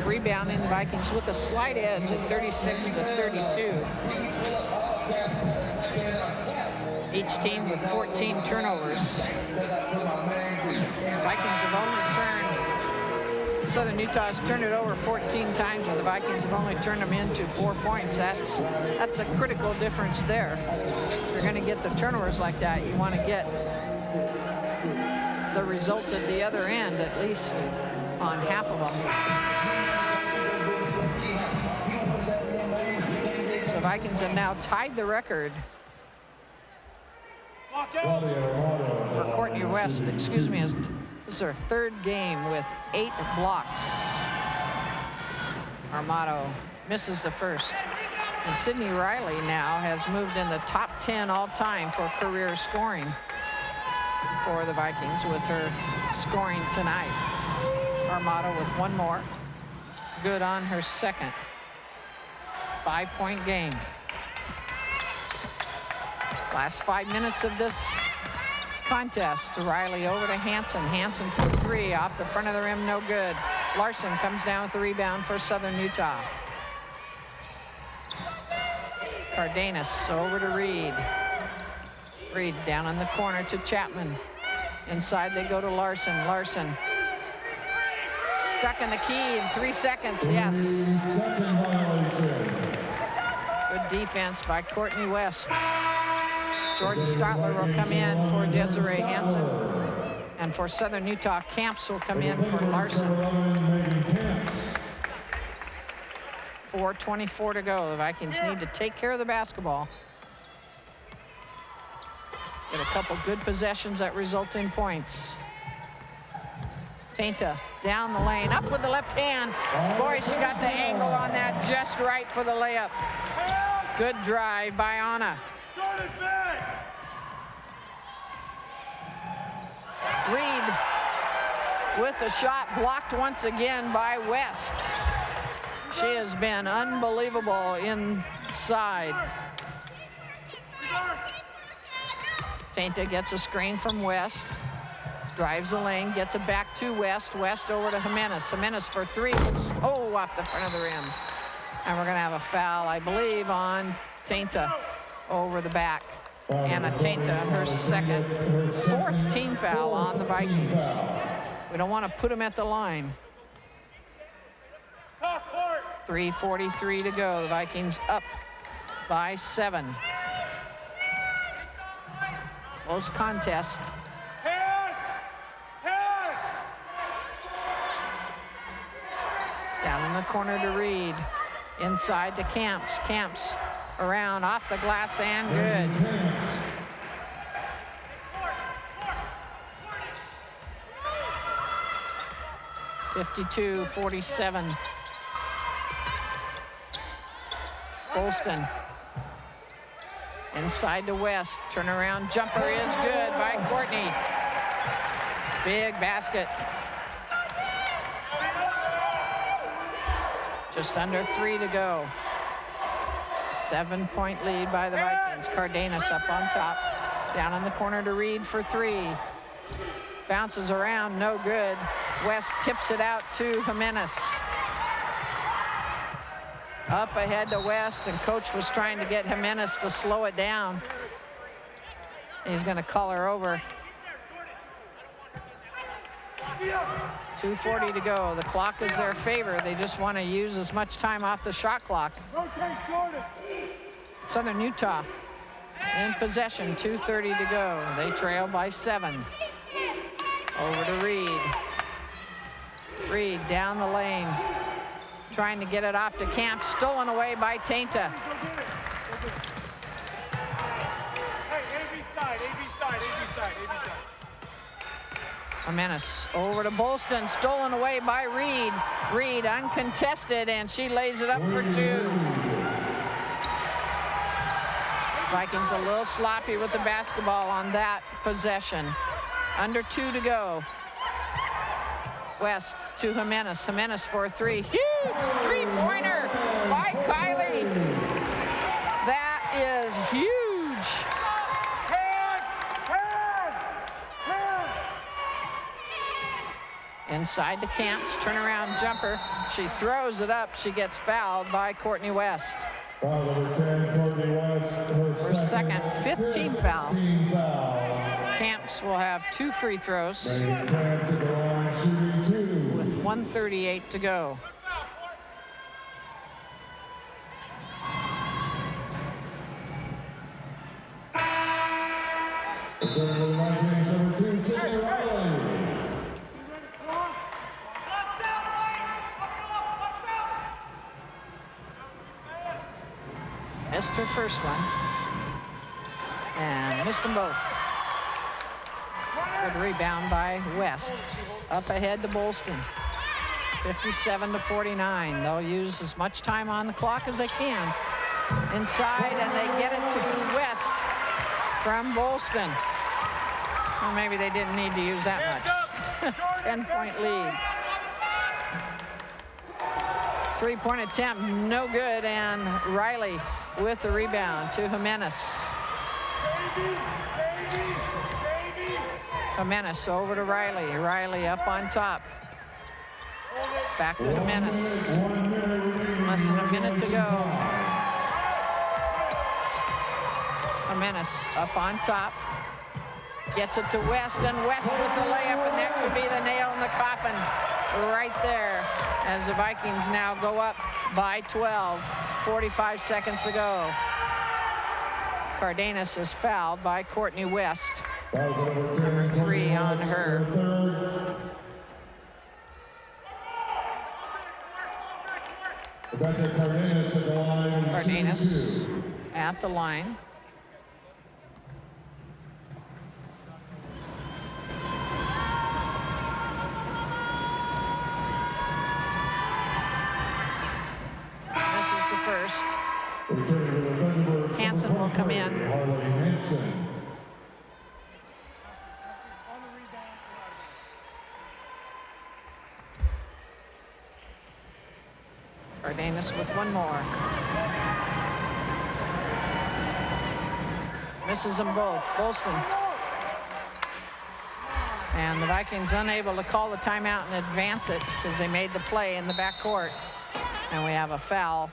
Speaker 1: Rebounding Vikings with a slight edge at 36-32. Each team with 14 turnovers. Vikings have only turned, Southern Utah's turned it over 14 times, and the Vikings have only turned them into 4 points. That's a critical difference there. If you're going to get the turnovers like that, you want to get the result at the other end, at least on half of them. So Vikings have now tied the record for Courtney West, excuse me, this is her third game with 8 blocks. Armato misses the first. And Sydney Riley now has moved in the top 10 all time for career scoring for the Vikings with her scoring tonight. Armato with 1 more. Good on her second. 5-point game. Last 5 minutes of this contest. Riley over to Hansen. Hansen for 3 off the front of the rim, no good. Larson comes down with the rebound for Southern Utah. Cardenas over to Reed. Reed down in the corner to Chapman. Inside they go to Larson. Larson stuck in the key in 3 seconds. Yes. Good defense by Courtney West. Jordan Stotler will come in for Desiree Hansen. And for Southern Utah, Camps will come in for Larson. 4:24 to go. The Vikings need to take care of the basketball. Get a couple good possessions that result in points. Tainta down the lane, up with the left hand. Boy, she got the angle on that just right for the layup. Good drive by Anna. Reed with the shot blocked once again by West. She has been unbelievable inside. Tainta gets a screen from West. Drives the lane, gets it back to West. West over to Jimenez. Jimenez for 3. Oh, off the front of the rim. And we're going to have a foul, I believe, on Tainta over the back. Anna Tainta, her second. 4th team foul on the Vikings. We don't want to put them at the line. 3:43 to go. The Vikings up by 7. Close contest. Down in the corner to Reed. Inside to Camps. Camps around off the glass and good. (52-47). Golston. Inside to West. Turnaround jumper is good by Courtney. Big basket. Just under 3 to go. 7-point lead by the Vikings. Cardenas up on top. Down in the corner to Reed for 3. Bounces around, no good. West tips it out to Jimenez. Up ahead to West, and coach was trying to get Jimenez to slow it down. He's going to call her over. 2:40 to go. The clock is their favor. They just want to use as much time off the shot clock. Southern Utah in possession, 2:30 to go. They trail by 7. Over to Reed. Reed down the lane, trying to get it off to Camp. Stolen away by Tainta. Jimenez over to Bolston, stolen away by Reed. Reed uncontested, and she lays it up for 2. Vikings a little sloppy with the basketball on that possession. Under 2 to go. West to Jimenez. Jimenez for 3. Huge three-pointer by Kylie. That is huge. Inside the Camps, turnaround jumper. She throws it up. She gets fouled by Courtney West.
Speaker 2: Foul number 10, Courtney West.
Speaker 1: Her second, 5th team foul.
Speaker 2: 15th foul.
Speaker 1: Camps will have 2 free throws
Speaker 2: Camps at the line, shooting 2.
Speaker 1: with 1:38 to go.
Speaker 2: Return to the Vikings, number 2, Sydney Riley.
Speaker 1: Missed her first one and missed them both. Good rebound by West. Up ahead to Bolston. 57 to 49. They'll use as much time on the clock as they can. Inside, and they get it to West from Bolston. Well, maybe they didn't need to use that much. 10-point lead. 3-point attempt, no good, and Riley with the rebound to Jimenez. Jimenez over to Riley. Riley up on top. Back to Jimenez. Less than a minute to go. Jimenez up on top. Gets it to West, and West with the layup, and that could be the nail in the coffin right there as the Vikings now go up by 12. 45 seconds to go. Cardenas is fouled by Courtney West. Number 3 on her. Cardenas at the line. This is the first. Hansen will come in. Cardenas with one more. Misses them both. Bolston. And the Vikings unable to call the timeout and advance it because they made the play in the backcourt. And we have a foul.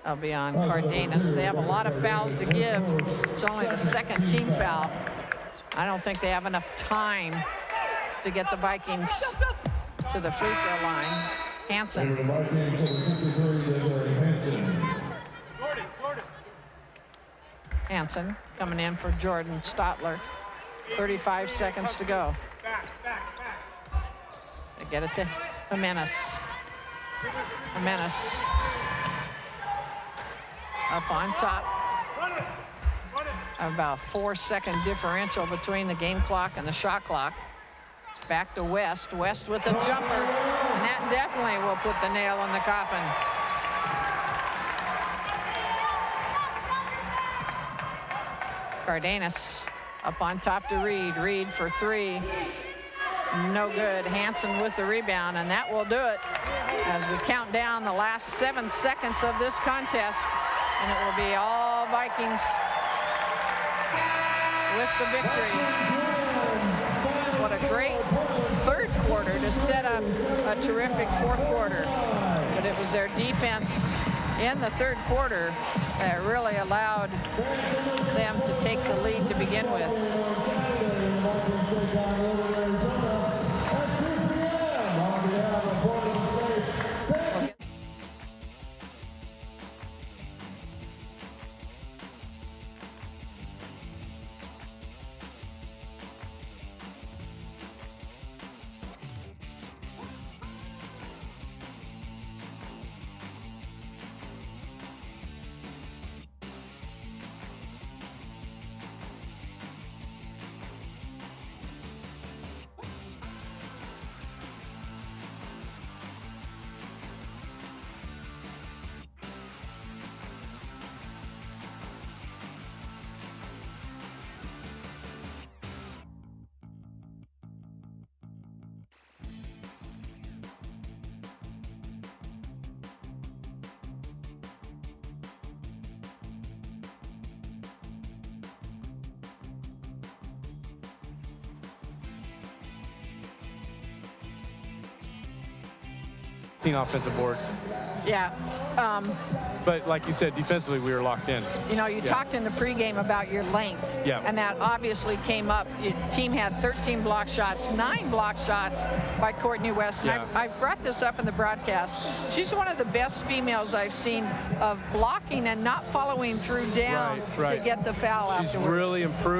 Speaker 1: That'll be on Cardenas. They have a lot of fouls to give. It's only the second team foul. I don't think they have enough time to get the Vikings to the free throw line. Hansen. Hansen coming in for Jordan Stotler. 35 seconds to go. They get it to Jimenez. Jimenez up on top. About 4-second differential between the game clock and the shot clock. Back to West. West with the jumper, and that definitely will put the nail in the coffin. Cardenas up on top to Reed. Reed for 3. No good. Hansen with the rebound, and that will do it as we count down the last 7 seconds of this contest, and it will be all Vikings with the victory. What a great third quarter. quarter to set up a terrific fourth quarter. But it was their defense in the third quarter that really allowed them to take the lead to begin with.
Speaker 4: Seen offensive boards.
Speaker 1: Yeah.
Speaker 4: But like you said, defensively, we were locked in.
Speaker 1: You know, you talked in the pregame about your length.
Speaker 4: Yeah.
Speaker 1: And that obviously came up. Your team had 13 block shots, 9 block shots by Courtney West. And
Speaker 4: Yeah.
Speaker 1: I brought this up in the broadcast. She's one of the best females I've seen of blocking and not following through down
Speaker 4: Right.
Speaker 1: to get the foul
Speaker 4: She's
Speaker 1: afterwards.
Speaker 4: really improved.